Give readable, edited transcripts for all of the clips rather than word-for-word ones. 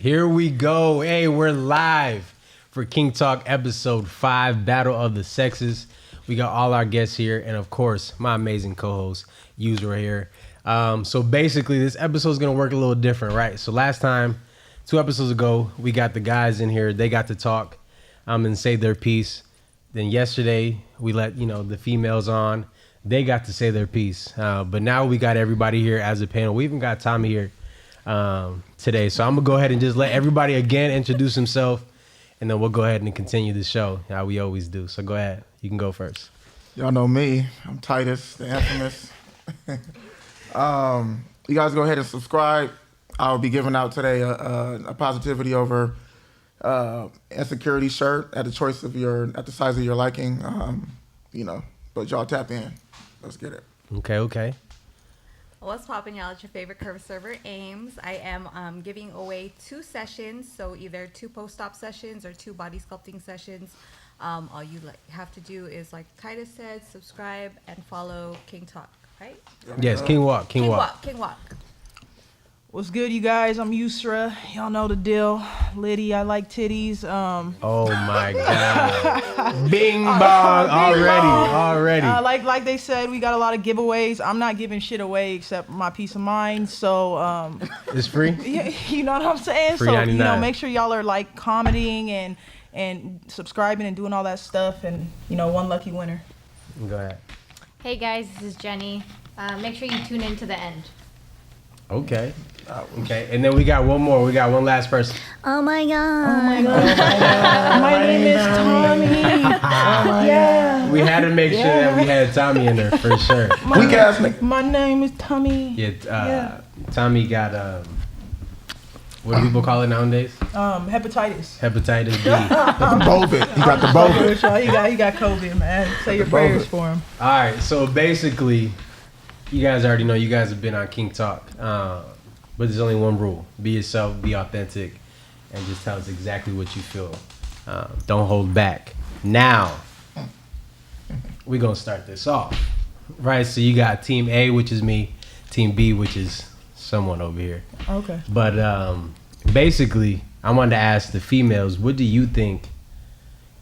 Here we go. Hey, we're live for King Talk episode 5, Battle of the Sexes. We got all our guests here, and of course, my amazing co-host, Yus, right here. So basically, this episode is going to work a little different, right? So last time, 2 episodes ago, we got the guys in here. They got to talk and say their piece. Then yesterday, we let the females on. They got to say their piece. But now we got everybody here as a panel. We even got Tommy here today. So I'm going to go ahead and just let everybody again introduce himself, and then we'll go ahead and continue the show, how we always do. So go ahead. You can go first. Y'all know me. I'm Titus, the infamous. You guys go ahead and subscribe. I'll be giving out today a positivity over insecurity shirt at the size of your liking. But y'all tap in. Let's get it. Okay. What's poppin', y'all? It's your favorite curve server, Ames. I am giving away 2 sessions, so either 2 post-op sessions or 2 body sculpting sessions. All you have to do is, like Titus said, subscribe and follow King Talk, right? Yes, King Walk. King Walk. What's good, you guys? I'm Yusra. Y'all know the deal. Liddy, I like titties. Oh my God. Bing bong already. Like they said, we got a lot of giveaways. I'm not giving shit away except my peace of mind. So it's free? Yeah, you know what I'm saying? Free so 99. Make sure y'all are like commenting and subscribing and doing all that stuff, and one lucky winner. Go ahead. Hey guys, this is Jenny. Make sure you tune in to the end. Okay. And then we got one more. We got one last person. Oh my God. My name is Tommy. Yeah. We had to make sure that we had Tommy in there for sure. My name is Tommy. Yeah. Tommy got what do people call it nowadays? Hepatitis. Hepatitis B. COVID. He got the COVID. He got COVID, man. Say your prayers for him. All right. So basically, you guys already know. You guys have been on King Talk. But there's only one rule. Be yourself, be authentic, and just tell us exactly what you feel. Don't hold back. Now, we're going to start this off. Right, so you got Team A, which is me, Team B, which is someone over here. Okay. But basically, I wanted to ask the females, what do you think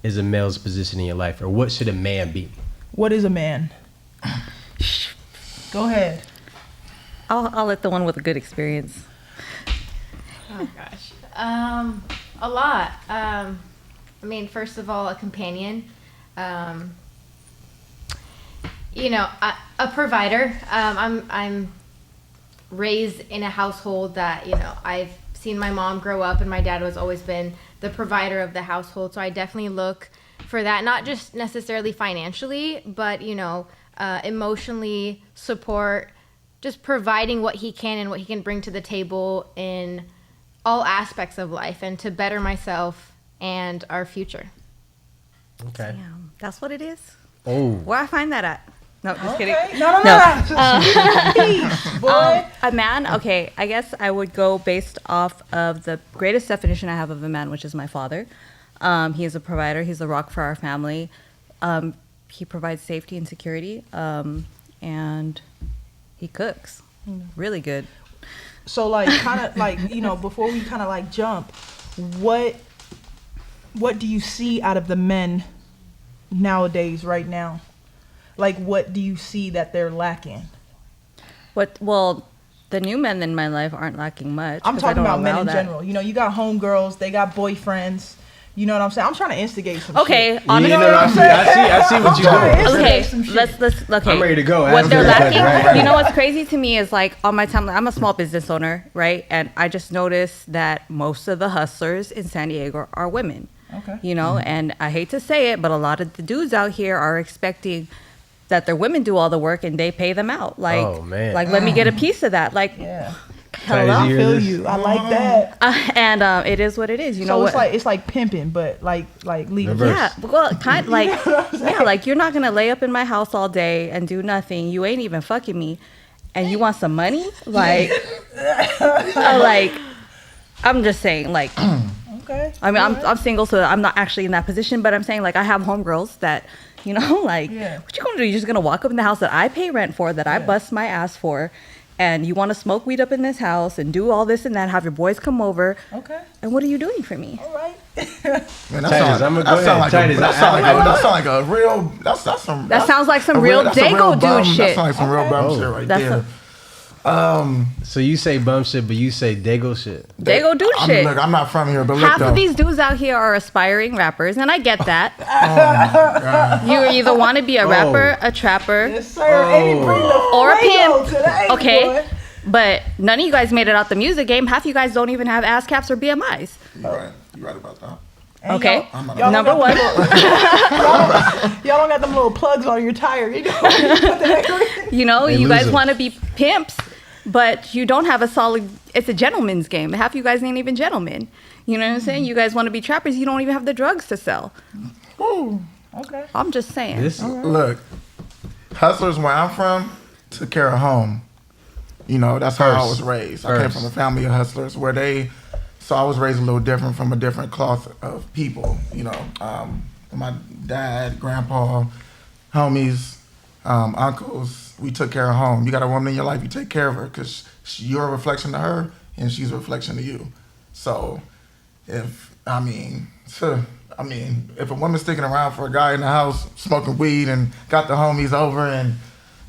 is a male's position in your life? Or what should a man be? What is a man? Go ahead. I'll let the one with a good experience. Oh gosh. A lot. First of all, a companion. A provider. I'm raised in a household that, I've seen my mom grow up, and my dad has always been the provider of the household. So I definitely look for that, not just necessarily financially, but, emotionally support, just providing what he can and what he can bring to the table in all aspects of life and to better myself and our future. Okay. Damn, that's what it is? Oh. Where I find that at? No, just kidding. Boy. A man, okay, I guess I would go based off of the greatest definition I have of a man, which is my father. He is a provider. He's the rock for our family. He provides safety and security, and he cooks really good. So before we kind of jump, what do you see out of the men nowadays right now? What do you see that they're lacking? Well, the new men in my life aren't lacking much. I'm talking about men in that. general. You got homegirls, they got boyfriends. You know what I'm saying? I'm trying to instigate some okay, shit. I see what you're doing. Let's I'm ready to go. What they're lacking, you know what's crazy to me is on my timeline, I'm a small business owner, right? And I just noticed that most of the hustlers in San Diego are women. Okay. And I hate to say it, but a lot of the dudes out here are expecting that their women do all the work and they pay them out. Oh, man. Let me get a piece of that. Yeah. Hello. I feel you. I like that. And it is what it is. You know what? It's like pimping, but like legal. Reverse. Yeah. Well, you're not gonna lay up in my house all day and do nothing. You ain't even fucking me, and you want some money? I'm just saying, Okay. I mean, I'm single, so I'm not actually in that position. But I'm saying, I have homegirls that, what you gonna do? You're just gonna walk up in the house that I pay rent for, that I bust my ass for. and you want to smoke weed up in this house and do all this and that, have your boys come over. Okay. And what are you doing for me? All right. Man, Titus, I'm gonna go ahead. Titus, that sound like a real. That sounds like some real Dago dude shit. That sounds like some real bum shit right there. So you say bum shit, but you say Dago shit. Dago dude shit. Look, I'm not from here, but Half look, of these dudes out here are aspiring rappers, and I get that. You either want to be a rapper, a trapper, Yes, sir. And bring the or a Fuego pimp. today, Okay, boy. but none of you guys made it out the music game. Half you guys don't even have ass caps or BMIs. You're right about that. And Okay, y'all number don't one. Y'all don't got them little plugs on your tire. You know? You know, They you guys losers. want to be pimps, but you don't have a solid. It's a gentleman's game. Half you guys ain't even gentlemen. You know what I'm saying? You guys want to be trappers. You don't even have the drugs to sell. Ooh, okay. I'm just saying. This Look, hustlers where I'm from took care of home. You know, that's how I First. was raised. I came First. from a family of hustlers so I was raised a little different from a different cloth of people. You know, my dad, grandpa, homies, uncles, we took care of home. You got a woman in your life, you take care of her because you're a reflection to her and she's a reflection to you. So if a woman's sticking around for a guy in the house smoking weed and got the homies over and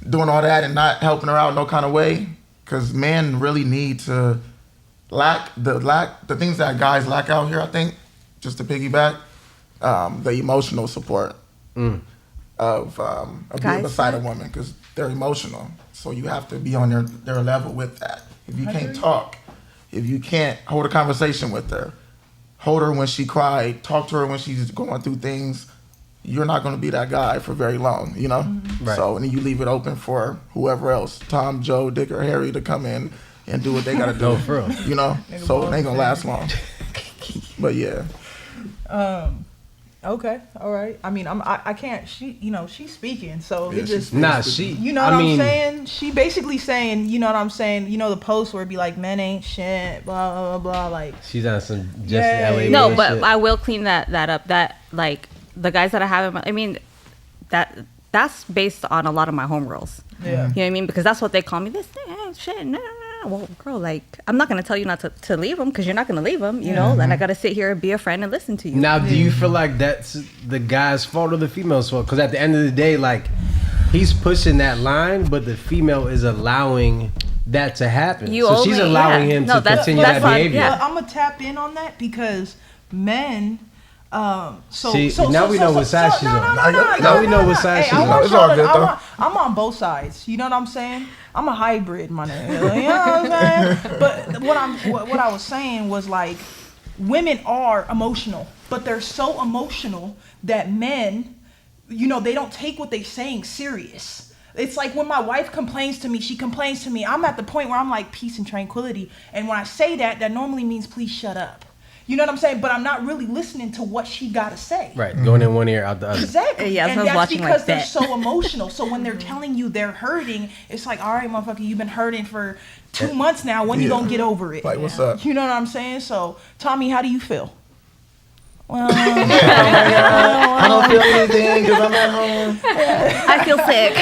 doing all that and not helping her out in no kind of way, because men really need to the things that guys lack out here, I think, just to piggyback, the emotional support of being Guys beside a woman, because they're emotional. So you have to be on their level with that. If you can't talk, if you can't hold a conversation with her, hold her when she cried, talk to her when she's going through things, you're not going to be that guy for very long, you know? Right. So, and then you leave it open for whoever else, Tom, Joe, Dick, or Harry, to come in and do what they got to do. No, for real. You know? So it ain't going to last long. But yeah. Okay. All right. I mean, I can't. She's speaking, so Yeah, it just. Nah, she. You know what I'm saying? She basically saying, you know what I'm saying? You know the post where it'd be like, men ain't shit, blah, blah, blah, like. She's on some just Yeah. LA. No, shit. but I will clean that up. That, like, the guys that I have, I mean, that's based on a lot of my homegirls. Yeah. You know what I mean? Because that's what they call me. This thing ain't shit. No. Well, girl, like, I'm not going to tell you not to leave them because you're not going to leave them, you know? And I got to sit here and be a friend and listen to you. Now, do you feel like that's the guy's fault or the female's fault? Because at the end of the day, like, he's pushing that line, but the female is allowing that to happen. So she's allowing him to continue that behavior. Yeah. But I'm going to tap in on that because men. Now we know what side she's on. Now we know what side she's on. It's all good, though. I'm on both sides. You know what I'm saying? I'm a hybrid, my nigga. You know what I'm saying? But what I was saying was, like, women are emotional, but they're so emotional that men, you know, they don't take what they're saying serious. It's like when my wife complains to me, she complains to me. I'm at the point where I'm like, peace and tranquility. And when I say that, that normally means please shut up. You know what I'm saying? But I'm not really listening to what she got to say. Right, going in one ear, out the other. Exactly. Yeah, I and was that's watching because like they're that. so emotional. So when they're telling you they're hurting, it's like, all right, motherfucker, you've been hurting for 2 months now. When you gonna get over it? Like, what's up? You know what I'm saying? So, Tommy, how do you feel? Well, I don't feel anything because I'm at home. I feel sick.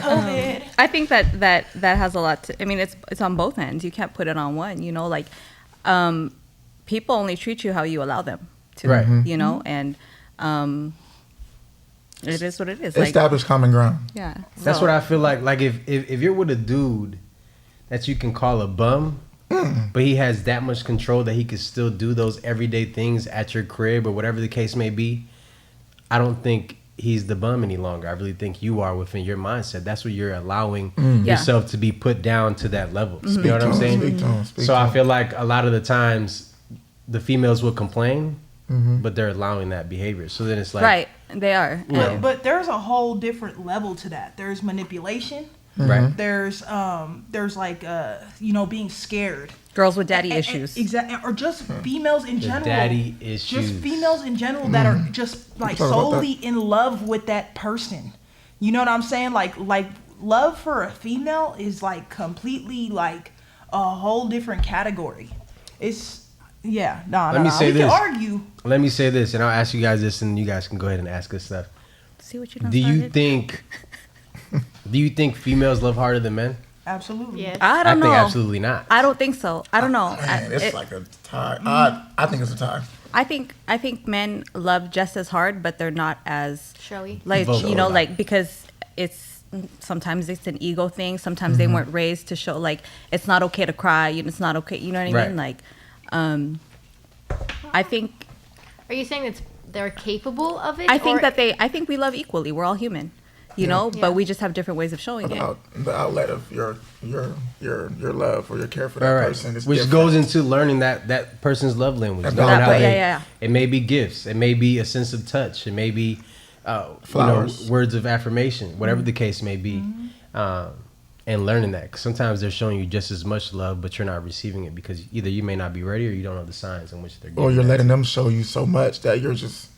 COVID. I think that has a lot to, I mean, it's on both ends. You can't put it on one, you know, like, people only treat you how you allow them to, Right. you know, and it is what it is. Like, Establish common ground. yeah. That's so- what I feel like. Like if you're with a dude that you can call a bum, but he has that much control that he can still do those everyday things at your crib or whatever the case may be, I don't think he's the bum any longer. I really think you are within your mindset. That's what you're allowing yourself to be put down to that level. You know what I'm saying? Speak to him. So I feel like a lot of the times the females will complain, but they're allowing that behavior. So then it's like, right. They are. Yeah. But there's a whole different level to that. There's manipulation. right. There's like you know, being scared. Girls with daddy issues. Exactly. Or just females in general. Daddy issues. Just females in general that are just like Talk about solely in love with that person. You know what I'm saying? Like love for a female is like completely like a whole different category. It's yeah, Let me say we this. can argue. Let me say this, and I'll ask you guys this, and you guys can go ahead and ask us stuff. See what you done Do you started? think females love harder than men? Absolutely. Yes. I I don't think know. absolutely not. I don't think so. I don't know. Man, it's like a tie. I think it's a tie. I think men love just as hard, but they're not as Showy. like Vocal you know about like because sometimes it's an ego thing. Sometimes they weren't raised to show like it's not okay to cry. It's not okay. You know what I Right. mean? Like, I think Are you saying that they're capable of it? I think or- I think we love equally. We're all human, you know, Yeah. but we just have different ways of showing it. The outlet of your love or your care for that All right. person is Which different. goes into learning that person's love language. That Knowing how part, they- yeah. It may be gifts. It may be a sense of touch. It may be Flowers. words of affirmation, whatever the case may be. And learning that. 'Cause sometimes they're showing you just as much love, but you're not receiving it because either you may not be ready or you don't know the signs in which they're giving. Or you're it. letting them show you so much that you just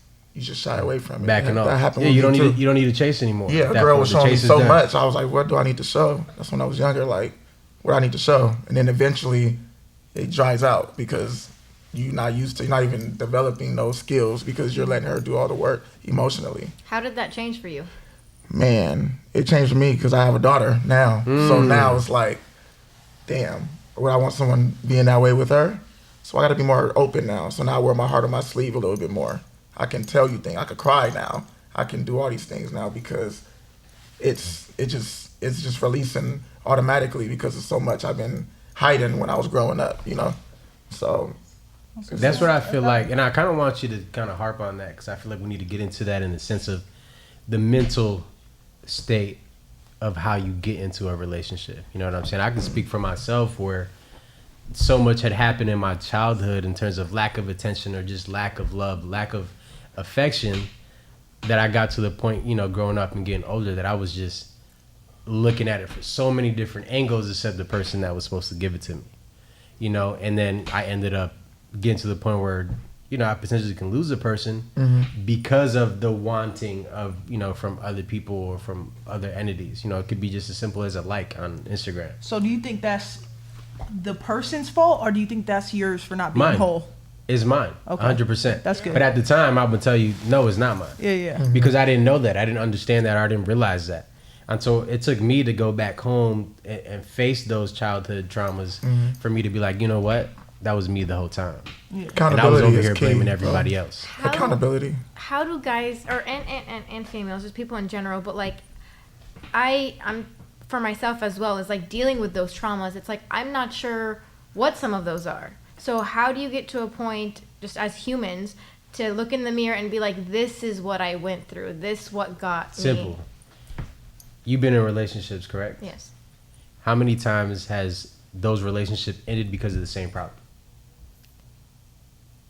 shy away from it. Backing that, off. That happened Yeah, with you me don't need too. you don't need to chase anymore. Yeah, At a that girl point, was the showing me chase is so done. much. I was like, what do I need to show? That's when I was younger. Like, what I need to show, and then eventually, it dries out because you're not even developing those skills because you're letting her do all the work emotionally. How did that change for you? Man, it changed for me because I have a daughter now. So now it's like, damn, would I want someone being that way with her? So I got to be more open now. So now I wear my heart on my sleeve a little bit more. I can tell you things. I could cry now. I can do all these things now because it's just releasing automatically because of so much I've been hiding when I was growing up, you know. So That's what I feel like, and I kind of want you to kind of harp on that because I feel like we need to get into that in the sense of the mental state of how you get into a relationship. You know what I'm saying? I can speak for myself where so much had happened in my childhood in terms of lack of attention or just lack of love, lack of affection, that I got to the point, you know, growing up and getting older that I was just looking at it from so many different angles except the person that was supposed to give it to me, you know, and then I ended up getting to the point where, you know, I potentially can lose a person because of the wanting of, you know, from other people or from other entities. You know, it could be just as simple as a like on Instagram. So do you think that's the person's fault, or do you think that's yours for not being Mine. whole? It's mine, Okay. 100%. That's good. But at the time, I would tell you, no, it's not mine. Yeah. Because I didn't know that. I didn't understand that. I didn't realize that. Until it took me to go back home and face those childhood traumas for me to be like, you know what? That was me the whole time. And I was accountability over is here key, blaming everybody else. Accountability. How do guys or and females, just people in general, but like I'm for myself as well, is like dealing with those traumas. It's like I'm not sure what some of those are. So how do you get to a point just as humans to look in the mirror and be like, this is what I went through. This what got Simple. me. You've been in relationships, correct? Yes. How many times has those relationships ended because of the same problem?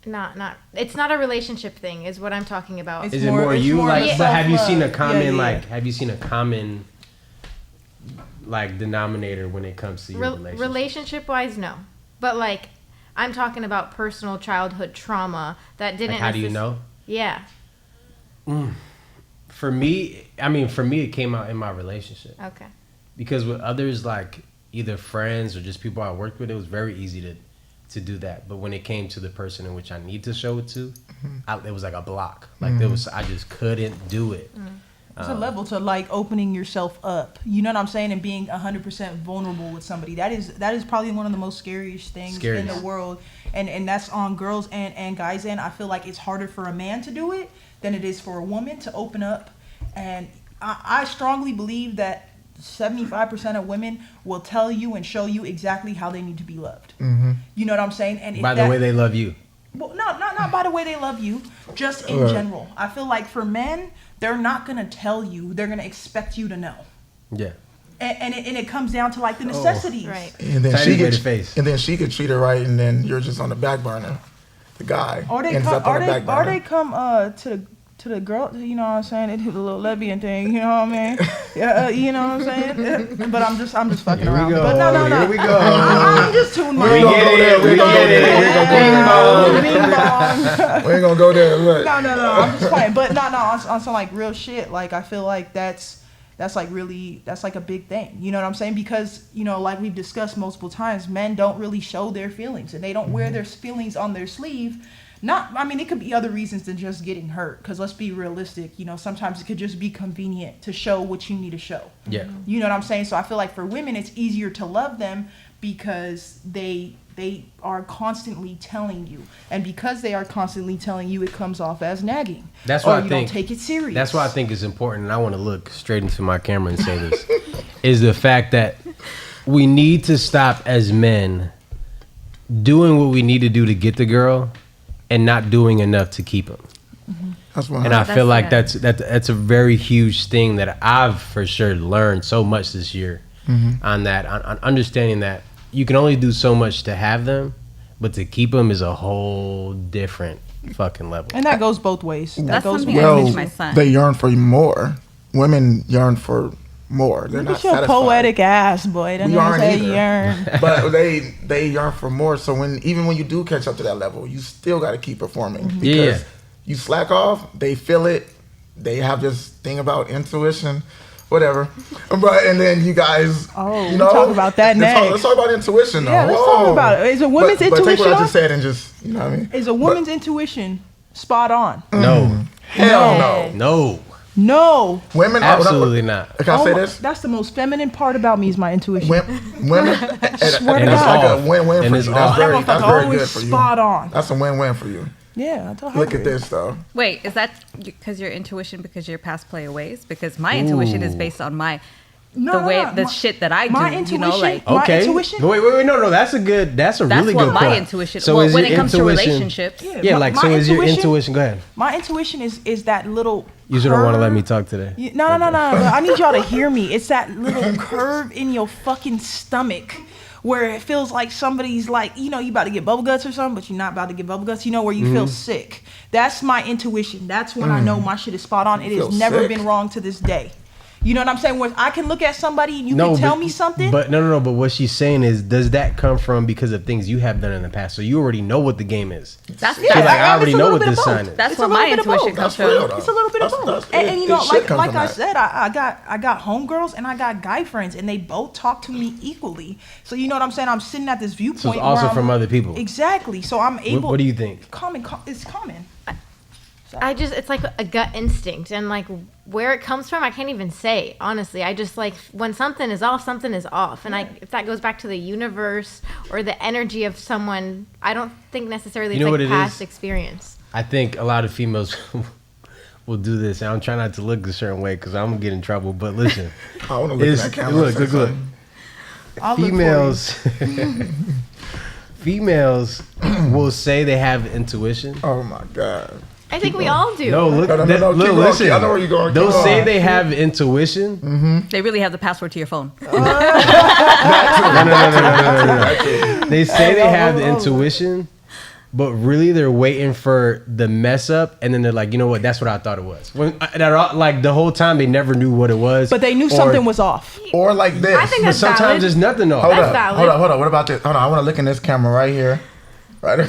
Not it's not a relationship thing is what I'm talking about. It's Is it more- more it's you? more Like, of but have you seen a self-love. common Yeah. like? Have you seen a common like denominator when it comes to your relationship? Relationship wise, no. But like I'm talking about personal childhood trauma that didn't Like, how do you know? Yeah. For me, it came out in my relationship Okay. because with others, like either friends or just people I worked with, it was very easy to do that. But when it came to the person in which I need to show it to, it was like a block. Like I just couldn't do it. It's a level to like opening yourself up. You know what I'm saying? And being 100% vulnerable with somebody. That is probably one of the most scariest things in the world. And that's on girls and guys. And I feel like it's harder for a man to do it than it is for a woman to open up. And I strongly believe that 75% of women will tell you and show you exactly how they need to be loved. You know what I'm saying? And if By the way they love you. Well, not by the way they love you, just in general. I feel like for men, they're not gonna tell you; they're gonna expect you to know. Yeah. And it comes down to like the necessities. Right. And then Tiny she bit could of face. and then she could treat her right, and then you're just on the back burner. The guy Or they ends come, up on the back burner. or they come to the girl. You know what I'm saying? They do the little lesbian thing. You know what I mean? Yeah, you know what I'm saying? But I'm just fucking Here we around. go. But no. Here we go. I'm just tuning my. We get it. We get it. Bing bong. We ain't gonna go there. Look. No, I'm just playing. But no, on some like real shit. Like I feel like that's like really, that's like a big thing. You know what I'm saying? Because, you know, like we've discussed multiple times, men don't really show their feelings and they don't wear their feelings on their sleeve I mean, it could be other reasons than just getting hurt. Because let's be realistic, you know, sometimes it could just be convenient to show what you need to show. Yeah. You know what I'm saying? So I feel like for women, it's easier to love them because they are constantly telling you, and because they are constantly telling you, it comes off as nagging. That's why or I you think don't take it serious. That's why I think it's important, and I want to look straight into my camera and say this, is the fact that we need to stop as men doing what we need to do to get the girl and not doing enough to keep them. That's one. And I feel like yeah. that's a very huge thing that I've for sure learned so much this year on that, on understanding that you can only do so much to have them, but to keep them is a whole different fucking level. And that goes both ways. That That's goes something both I ways. teach my son. They yearn for more. Women yearn for more. They're Look not at your satisfied. poetic ass, boy. That We don't aren't say either. yearn. But they yearn for more. So even when you do catch up to that level, you still got to keep performing. Because Yeah. you slack off, they feel it. They have this thing about intuition, whatever. But and then you guys, Oh, you we know, talk about that next. Let's talk about intuition, though. Yeah, let's talk Whoa. about it. Is a woman's but take intuition what I on? just said and just, you know what I mean? Is a woman's intuition spot on? No, Hell no. no, No. Women absolutely not. Can I Oh say my- this? That's the most feminine part about me is my intuition. Women, Swear and to it's like God. a win-win And for it's you. off. That's That motherfucker very always good for you. spot on. That's a win-win for you. Yeah, I told her. Look at this, though. Wait, is that because your intuition because your past play ways? Because my intuition is based on my the shit that I do. My You know, intuition- like My Okay. intuition? Wait, no. That's a that's really what good my point. intuition. So well, is when your it comes to intuition- relationships, Yeah, my- like my so is your intuition- intuition? Go ahead. My intuition is that little. You don't want to let curve. me talk today. No. I need y'all to hear me. It's that little curve in your fucking stomach where it feels like somebody's like, you know, you about to get bubble guts or something, but you're not about to get bubble guts. You know, where you feel sick. That's my intuition. That's when I know my shit is spot on. It feel has never sick? been wrong to this day. You know what I'm saying? Where I can look at somebody and you can tell me something. But no. But what she's saying is, does that come from because of things you have done in the past? So you already know what the game is. that's She's like, I already it's a know little what bit of this both. sign is. that's It's what a little my bit of intuition both. comes That's real, from. though. It's a little bit of That's- both. And you it know, should come like from I that. said, I got homegirls and I got guy friends, and they both talk to me equally. So you know what I'm saying? I'm sitting at this viewpoint. So it's also where I'm- from other people. Exactly. So I'm able. What do you think? It's common. It's like a gut instinct, and like where it comes from, I can't even say, honestly. I just like when something is off, something is off. And if that goes back to the universe or the energy of someone, I don't think necessarily You know it's what like it past is? experience. I think a lot of females will do this. And I'm trying not to look a certain way because I'm gonna get in trouble. But listen, I want to look at it's, that camera. and say look. something. I'll look for you. Females will say they have intuition. Oh, my God. I think we all do. No, look, No, keep look, going. listen. I know where you're going. Keep They'll going. say they have intuition. They really have the password to your phone. No. They say they have the intuition, but really they're waiting for the mess up, and then they're like, you know what? That's what I thought it was. Like the whole time they never knew what it was. But they knew or- something was off. Or like this. I think But that's sometimes valid. there's nothing off. Hold That's up. valid. Hold up. What about this? Hold on. I want to look in this camera right here. Right.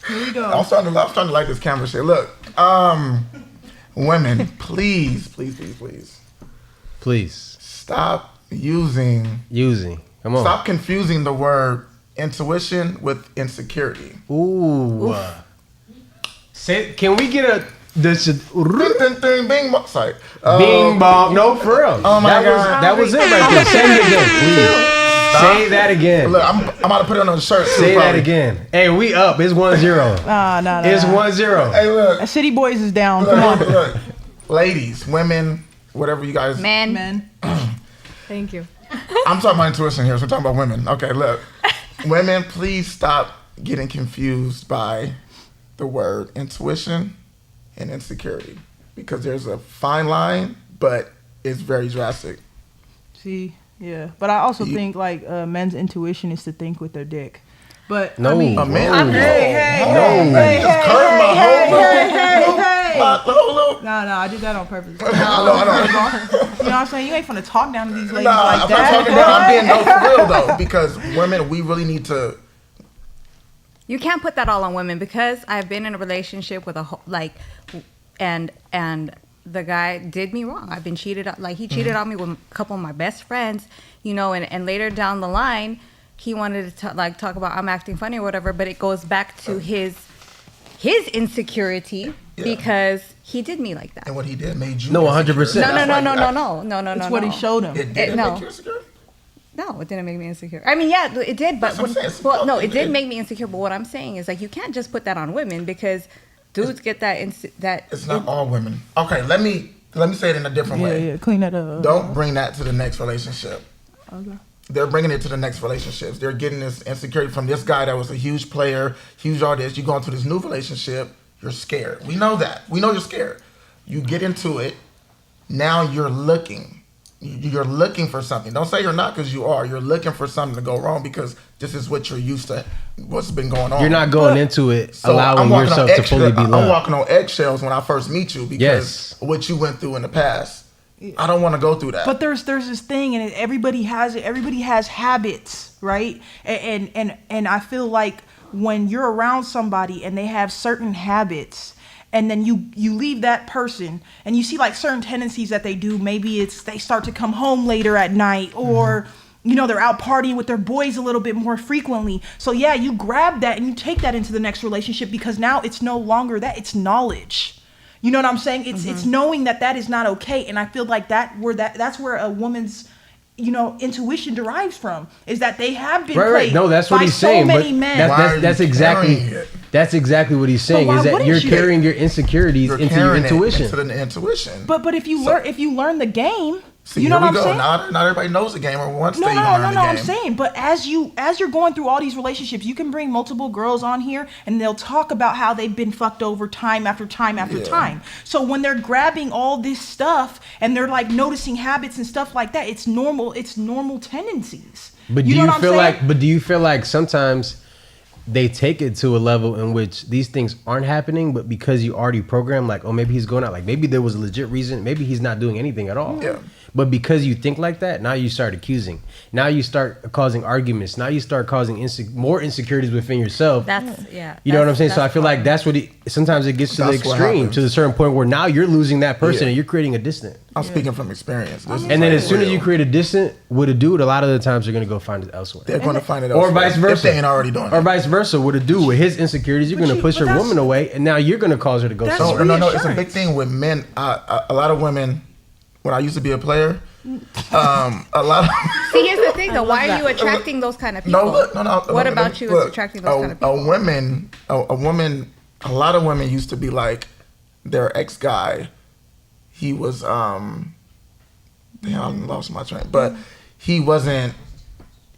Here we go. I'm starting to like this camera shit. Look, women, please, stop Come on. stop confusing the word intuition with insecurity. Ooh. Say, can we get a this Ding, ding, ding, bing, sorry. bing bong? No, for real. Oh my that God. that was it right there. Say it again, please. Say that again. Look, I'm about to put it on a shirt. too, Say that probably. again. Hey, we up. It's 1-0. Nah. It's 1-0. Hey, look. City Boys is down. Come on. Look. Ladies, women, whatever you guys. Men. Thank you. I'm talking about intuition here, so I'm talking about women. Okay, look. Women, please stop getting confused by the word intuition and insecurity, because there's a fine line, but it's very drastic. See, yeah. But I also think like men's intuition is to think with their dick. But No. I mean, A man, Whoa. hey, just curved my whole little. No, I did that on purpose. I know. You know what I'm saying? You ain't finna talk down to these ladies Nah, like I'm that. not talking about. I'm being no for real though, because women, we really need to. You can't put that all on women because I've been in a relationship with and the guy did me wrong. I've been cheated on. Like he cheated on me with a couple of my best friends, you know, and later down the line, he wanted to like talk about I'm acting funny or whatever, but it goes back to his insecurity because he did me like that. And what he did made you. No, 100%. No. It's what he showed him. It did no. make you insecure? No, it didn't make me insecure. I mean, yeah, it did, but That's what I'm saying. well, no, it did make me insecure. But what I'm saying is, like, you can't just put that on women because dudes get that. It's not all women. Okay, let me say it in a different way. Yeah, clean that up. Don't bring that to the next relationship. Okay. They're bringing it to the next relationships. They're getting this insecurity from this guy that was a huge player, huge artist. You go into this new relationship, you're scared. We know that. We know you're scared. You get into it. Now you're looking. You're looking for something. Don't say you're not because you are. You're looking for something to go wrong because this is what you're used to, what's been going on. You're not going into it So allowing yourself to fully be I'm loved. walking on eggshells when I first meet you because of what you went through in the past. I don't want to go through that. But there's this thing, and everybody has it. Everybody has habits, right? And I feel like when you're around somebody and they have certain habits, and then you leave that person and you see like certain tendencies that they do. Maybe it's they start to come home later at night, or they're out partying with their boys a little bit more frequently. So yeah, you grab that and you take that into the next relationship because now it's no longer that, it's knowledge. You know what I'm saying? It's knowing that is not okay. And I feel like that's where a woman's intuition derives from, is that they have been played No, that's what by he's so saying. many But men. that's exactly what he's saying. why Is that wouldn't you're you? carrying your insecurities You're into your carrying it intuition. into the intuition. But if you learn the game, See, you know here what we I'm go. saying? Not everybody knows the game or wants No, to even learn the game. I'm saying, but as you're going through all these relationships, you can bring multiple girls on here and they'll talk about how they've been fucked over time after time after time. So when they're grabbing all this stuff and they're like noticing habits and stuff like that, it's normal tendencies. But you know what I'm saying? do you feel like sometimes they take it to a level in which these things aren't happening, but because you already programmed, like, oh, maybe he's going out, like maybe there was a legit reason, maybe he's not doing anything at all. Yeah. But because you think like that, now you start accusing. Now you start causing arguments. Now you start causing more insecurities within yourself. You know what I'm saying? So I feel like that's what sometimes it gets to the extreme, to the certain point where now you're losing that person and you're creating a distant. I'm speaking from experience. This is And then like as soon as real. you create a distant with a dude, a lot of the times they're going to go find it elsewhere. They're going to find it Or elsewhere vice versa. if they ain't already doing it. Or vice versa. With a dude with his insecurities, you're going to push your woman away, and now you're going to cause her to go That's somewhere. No. It's a reassurance. big thing with men. A lot of women, when I used to be a player, a lot of... See, here's the thing, though. Why are you attracting those kind of people? No. What about you is attracting those kind of people? A lot of women used to be like their ex guy. He was damn, I lost my train, but he wasn't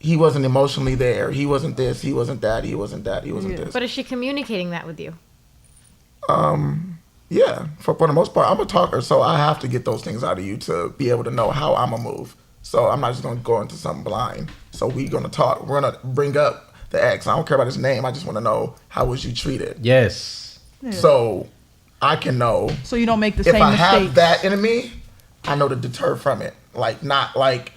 emotionally there. He wasn't this. He wasn't that. He wasn't that. He wasn't this. But is she communicating that with you? Yeah, for the most part, I'm a talker, so I have to get those things out of you to be able to know how I'm gonna move. So I'm not just gonna go into something blind. So we're gonna talk. We're gonna bring up the ex. I don't care about his name. I just want to know how was you treated. Yes. So I can know. So you don't make the If same I mistakes. have that in me, I know to deter from it. Like, not like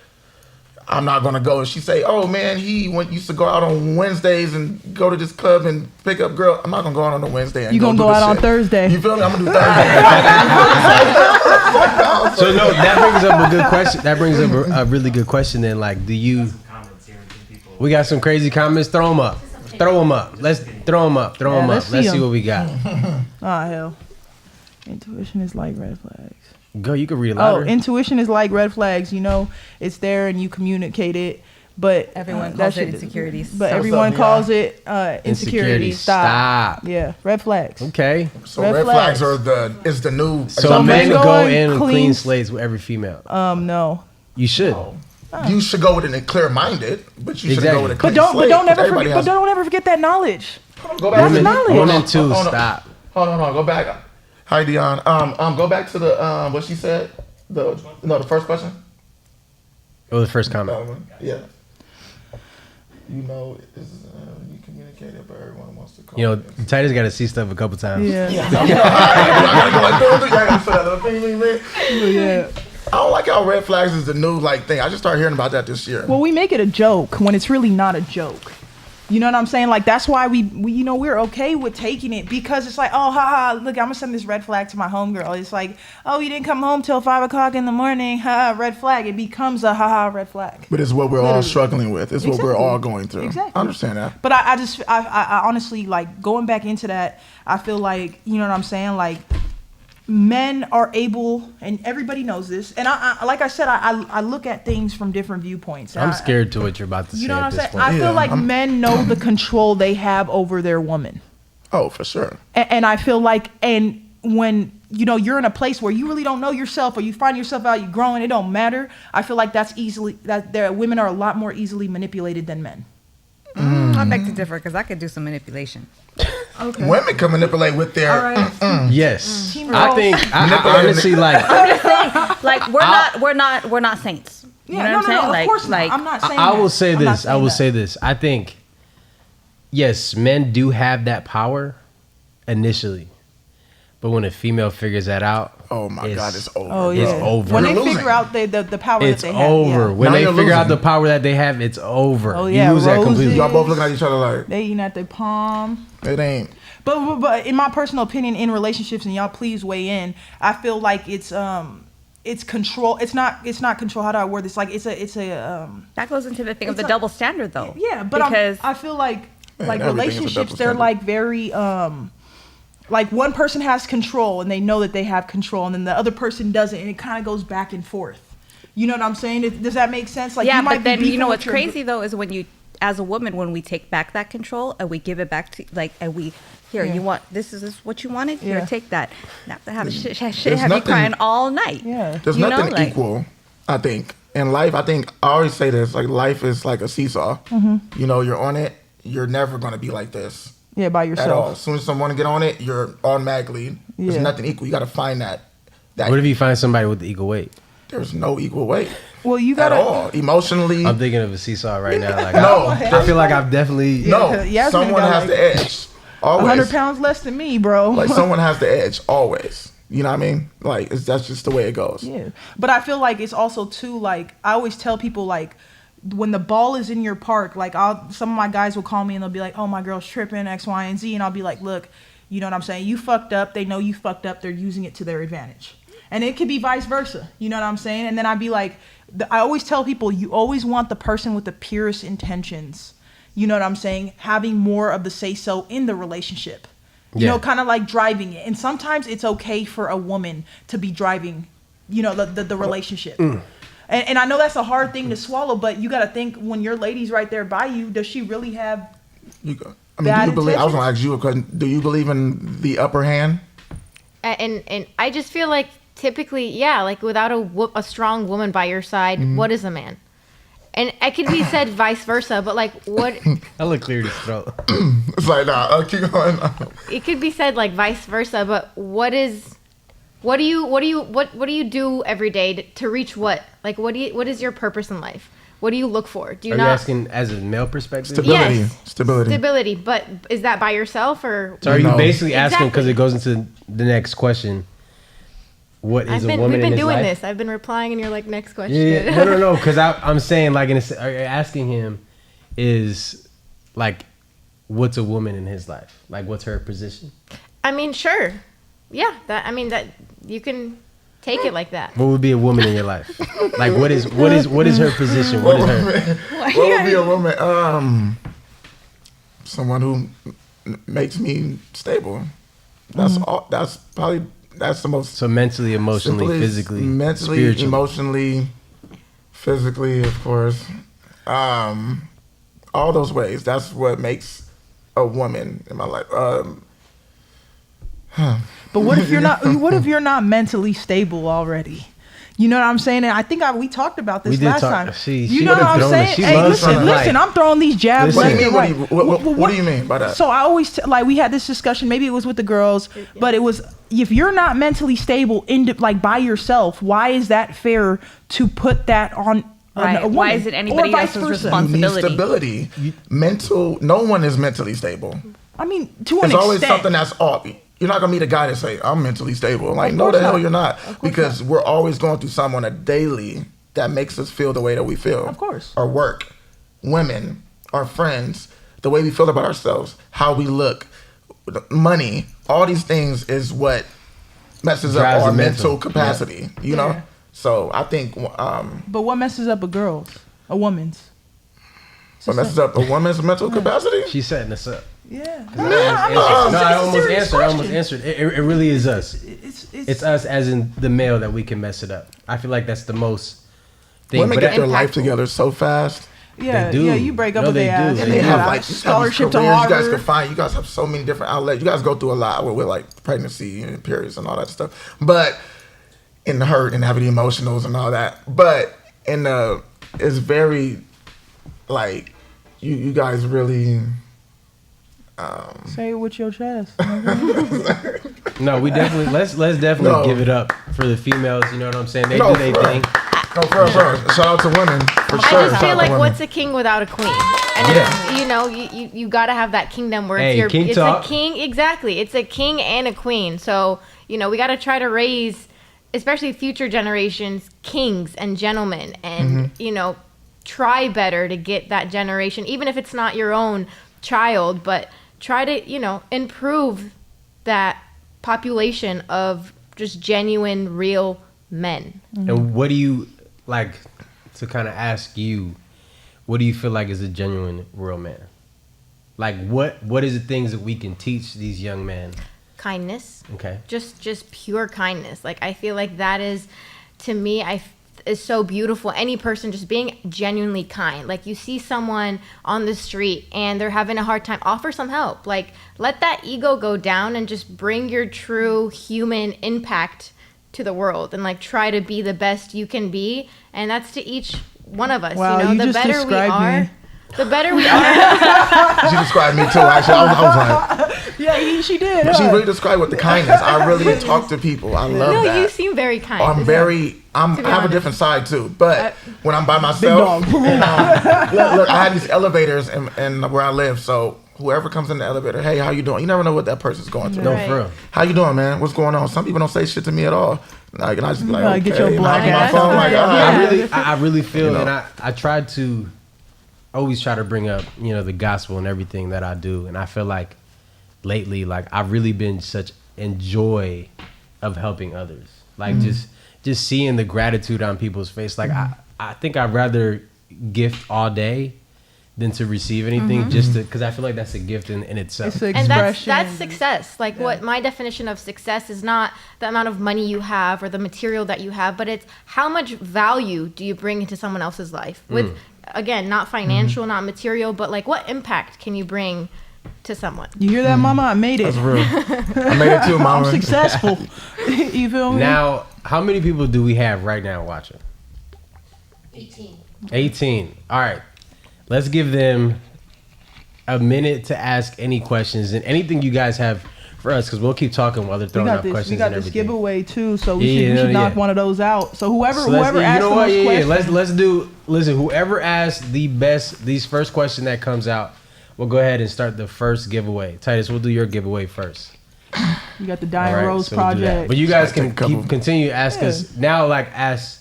I'm not gonna go. And she say, "Oh man, he used to go out on Wednesdays and go to this club and pick up girl." I'm not gonna go out on a Wednesday. And You gonna do go this out on shit. Thursday. You feel me? I'm gonna do Thursday. So no, that brings up a good question. That brings up a really good question. Then, like, do you? We got some crazy comments. Throw them up. Throw them up. Let's throw them up. Throw Yeah, them let's up. see Let's see 'em. what we got. Oh hell. Intuition is like red flags. Go. You can read it Oh, louder. intuition is like red flags. It's there and you communicate it, but Everyone that calls it shit- insecurities. But So everyone yeah. calls it insecurity. Insecurity. Stop. Stop. Yeah, red flags. Okay. So Red red flags. flags is the new. So Some men men go go in and clean- clean slates with every female. No. You should. You should go with it clear minded, but you should Exactly. go with a But clean don't slate, ever everybody forget. has- But don't ever forget that knowledge. Go back. That's knowledge. One and two. Hold on. Stop. Hold on. Go back. Hi, Dion. Go back to the what she said. The first question. Oh, the first That comment. one. Yeah. You communicate it, but everyone wants to call. You know, Titus got to see stuff a couple times. Yeah. I gotta go like, I gotta say that little thing. Yeah. I don't like how red flags is the new thing. I just started hearing about that this year. Well, we make it a joke when it's really not a joke. You know what I'm saying? Like, that's why we you know, we're okay with taking it, because it's like, oh, haha, look, I'm gonna send this red flag to my homegirl. It's like, oh, you didn't come home till 5 o'clock in the morning, haha, red flag. It becomes a haha red flag. But it's what we're all struggling with. It's what we're Exactly. all going through. Exactly. I understand that. But I honestly, like, going back into that, I feel like, you know what I'm saying? Like, men are able, and everybody knows this, and I like I said, I look at things from different viewpoints. I'm scared to what you're about to say. You know what at I'm this saying? point. I feel Yeah, like men know the control they have over their woman. Oh, for sure. And I feel like, and when, you know, you're in a place where you really don't know yourself, or you find yourself out, you're growing, it don't matter. I feel like women are a lot more easily manipulated than men. I beg to differ, because I could do some manipulation. Okay. Women can manipulate with their. All right. Yes, Team I Rose. think I honestly like. Like, we're not saints. You Yeah, know no, what I'm saying? of Like, course like, not. I'm not saying I that. will say I'm not this. I saying will that. say this. I think, yes, men do have that power initially, but when a female figures that out, Oh my God, it's over. Oh yeah. It's over. When they You're figure losing. out the power it's that they have. over. Yeah. When Now they you're figure out the losing. power that they have, it's over. Oh, yeah, You lose that roses. completely. Y'all both looking at each other like They eating at their palm. it ain't. But in my personal opinion, in relationships, and y'all please weigh in, I feel like it's control. It's not control. How do I word this? Like, it's a that goes into the thing of It's the a- double standard, though. yeah. But because I feel like Man, everything is a relationships, double they're standard. like very like, one person has control and they know that they have control, and then the other person doesn't, and it kind of goes back and forth. You know what I'm saying? Does that make sense? Like, yeah, you might but then be you know beefing what's with your- crazy though is when you, as a woman, when we take back that control and we give it back to, like, and we, here, Yeah. you want this is what you wanted, here, Yeah. take that. Now to have shit There's have you nothing- crying all night. Yeah. There's You know, nothing like- equal, I think. In life, I think I always say this, like, life is like a seesaw. Mm-hmm. You know, you're on it, you're never gonna be like this. Yeah, by At all. yourself. As soon as someone get on it, you're automatically. There's Yeah. nothing equal. You got to find that. What if you find somebody with the equal weight? There's no equal weight Well, you at gotta. all. Emotionally, I'm thinking of a seesaw right now. Like, No. I feel like I've definitely. no. Yasmin Someone got has like the edge. 100 Always. pounds less than me, bro. Like, someone has the edge. Always. You know what I mean? Like, that's just the way it goes. Yeah, but I feel like it's also too, like, I always tell people, like, when the ball is in your park, like, some of my guys will call me and they'll be like, oh, my girl's tripping, X, Y, and Z, and I'll be like, look, you know what I'm saying? You fucked up. They know you fucked up. They're using it to their advantage, and it could be vice versa. You know what I'm saying? And then I'd be like, I always tell people, you always want the person with the purest intentions. You know what I'm saying? Having more of the say so in the relationship. You Yeah. know, kind of like driving it. And sometimes it's okay for a woman to be driving, you know, the relationship. And I know that's a hard thing to swallow, but you got to think, when your lady's right there by you, does she really have? You go. I mean, Bad do you believe? I was intentions? going to ask you a question. Do you believe in the upper hand? And I just feel like typically, yeah, like without a strong woman by your side, what is a man? And it could be said vice versa, but like what I look clear his throat. It's like, nah, keep going. it could be said like vice versa, but what do you do every day to reach what? Like what is your purpose in life? What do you look for? Do you Are you not asking as a male perspective? Stability. Yes. Stability. stability, but is that by yourself or So are you No. basically asking, because Exactly. it goes into the next question, what is a woman we've in been his doing life? this. I've been replying and you're like next question. Yeah, no, because I'm saying, like, are you asking him is, like, what's a woman in his life? Like, what's her position? I mean, sure. Yeah, that you can take it like that. What would be a woman in your life? Like, what is her position? What is her? What would be a woman? Someone who makes me stable. That's all. That's the most. So mentally, emotionally, simplest- physically, mentally, spiritually. emotionally, physically, of course. All those ways. That's what makes a woman in my life. But what if you're not? What if you're not mentally stable already? You know what I'm saying? And I think we talked about this We did last talk- time. she you know would've what I'm thrown it. saying? She Hey, loves listen, something listen. like- I'm throwing these jabs. Listen. left What do you and mean? right. What do you mean by that? So I always like, we had this discussion. Maybe it was with the girls, but it was, if you're not mentally stable like by yourself, why is that fair to put that on Right. a woman? Why is it anybody Or vice else's versa? responsibility? You need stability. No one is mentally stable. I mean, to an It's always extent. something that's off. You're not gonna meet a guy that say, "I'm mentally stable." Like, Of no, course the hell not. you're not, Of course because not. we're always going through something on a daily that makes us feel the way that we feel. Of course. Our work, women, our friends, the way we feel about ourselves, how we look, money, all these things is what messes up Drives our the mental mental. capacity, you know? Yeah. So I think But what messes up a woman's? what messes up a woman's mental capacity? She's setting us up. Yeah. I almost serious answered. It really is us. It's It's us as in the male that we can mess it up. I feel like that's the most thing. Women But get their life impactful. together so fast. yeah, They do. yeah. You break up No, with they their do. ass. And And they they have, have Yeah. like scholarship to careers you guys Harvard. can find. You guys have so many different outlets. You guys go through a lot with like pregnancy and periods and all that stuff. But in the hurt and having the emotionals and all that. But in the it's very like you guys really Say it with your chest. No, we definitely let's definitely No. give it up for the females. You know what I'm saying? They No, do their for- thing. no, for shout out to women for sure. I just Shout feel out to like women. what's a king without a queen? And Yeah. it's, you know, you got to have that kingdom where Hey, it's your king it's talk. a king exactly. It's a king and a queen. So, you know, we got to try to raise especially future generations kings and gentlemen and you know, try better to get that generation even if it's not your own child, but try to, you know, improve that population of just genuine real men. And what do you like to kind of ask you? What do you feel like is a genuine real man? Like what is the things that we can teach these young men? Kindness. Okay. Just pure kindness. Like I feel like that is to me is so beautiful. Any person just being genuinely kind. Like you see someone on the street and they're having a hard time, offer some help. Like let that ego go down and just bring your true human impact to the world and like try to be the best you can be. And that's to each one of us. Wow, you know, you the just better we described are, me. the better we are. She described me too. Actually, I was like, Yeah, she did. but she huh? really described with the kindness. I really talk to people. I love No, that. you seem very kind. I have a honest. different side too. But when I'm by dog. myself, and, look, I have these elevators in where I live. So whoever comes in the elevator, hey, how you doing? You never know what that person's going through. No, Right. for real. How you doing, man? What's going on? Some people don't say shit to me at all. Like, and I just be like, Like, okay. get your And black I be on my ass phone, out like, of all here. right. I really feel, You know. and I try to always try to bring up, you know, the gospel and everything that I do, and I feel like lately, like I've really been such in joy of helping others, like just seeing the gratitude on people's face. Like I think I'd rather gift all day than to receive anything, just because I feel like that's a gift in itself. It's an And expression. that's success. Like what my definition of success is not the amount of money you have or the material that you have, but it's how much value do you bring into someone else's life with, again, not financial, not material, but like what impact can you bring to someone? You hear that, Mama? I made it. That's real. I made it too, I'm mama. successful. You feel me? Now, how many people do we have right now watching? 18. All right. Let's give them a minute to ask any questions and anything you guys have for us, because we'll keep talking while they're we throwing got out this. questions We got and this everything. giveaway too, so we Yeah, should knock yeah. one of those out. So whoever So let's- whoever you asks know the what? most Yeah, questions, let's do. Listen, whoever asks these first question that comes out, we'll go ahead and start the first giveaway. Titus, we'll do your giveaway first. you got the All Dying right, Rose so we'll do that. project. But you guys So can take a couple- continue to ask Yeah. us now. Like as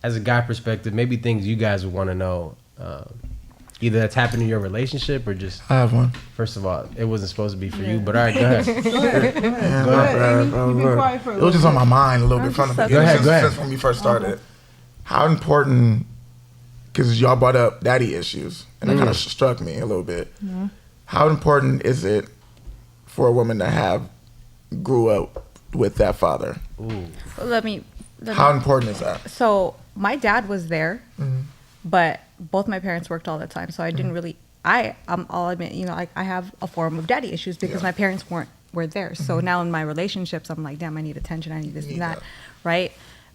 a guy perspective, maybe things you guys would want to know. Either that's happened in your relationship or just, I have one. first of all, it wasn't supposed to be for you. But all right, go ahead. Go ahead, Amy. You've been quiet for a It was just little on my mind a little bit from the beginning. Go ahead. Since when we first started. How important, because y'all brought up daddy issues, and it kind of struck me a little bit. How important is it for a woman to grew up with that father? Let me How important is that? So my dad was there, but both my parents worked all the time, so I didn't really. I'll admit, you know, I have a form of daddy issues because my parents were there. So now in my relationships, I'm like, damn, I need attention, I need this and that, right?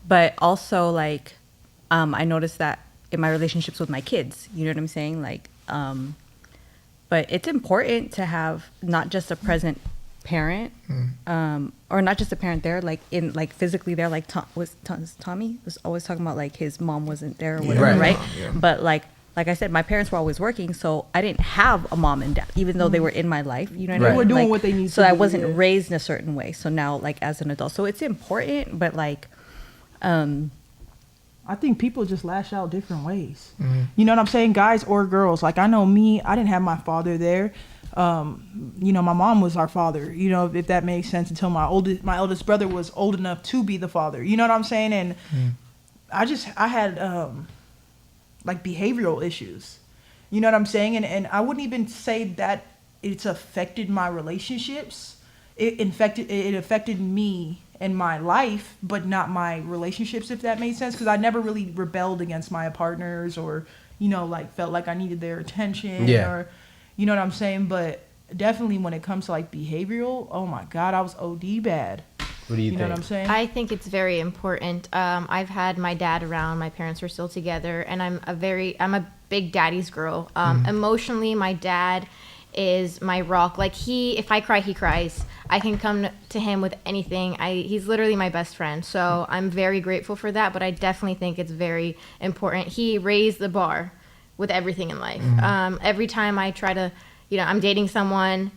But also like, I noticed that in my relationships with my kids, you know what I'm saying, like, but it's important to have not just a present parent, or not just a parent there, like in like physically there, like Tommy was always talking about like his mom wasn't there or whatever, Right. right? Yeah. But like I said, my parents were always working, so I didn't have a mom and dad, even though they were in my life. You know what I Right. mean? They were doing Like, what they need so to I do, wasn't yeah. raised in a certain way. So now, like as an adult, so it's important, but like, I think people just lash out different ways. You know what I'm saying? Guys or girls. Like, I know me, I didn't have my father there. You know, my mom was our father, you know, if that makes sense, until my eldest brother was old enough to be the father. You know what I'm saying? And I had like behavioral issues. You know what I'm saying? And I wouldn't even say that it's affected my relationships. It affected me and my life, but not my relationships, if that made sense. Because I never really rebelled against my partners, or, you know, like felt like I needed their attention, or, you know what I'm saying? But definitely when it comes to like behavioral, oh my God, I was OD bad. What do you think? Know what I'm saying? I think it's very important. I've had my dad around. My parents are still together, and I'm a big daddy's girl. Emotionally, my dad is my rock. Like, if I cry, he cries. I can come to him with anything. He's literally my best friend. So I'm very grateful for that. But I definitely think it's very important. He raised the bar with everything in life. Every time I try to, you know, I'm dating someone,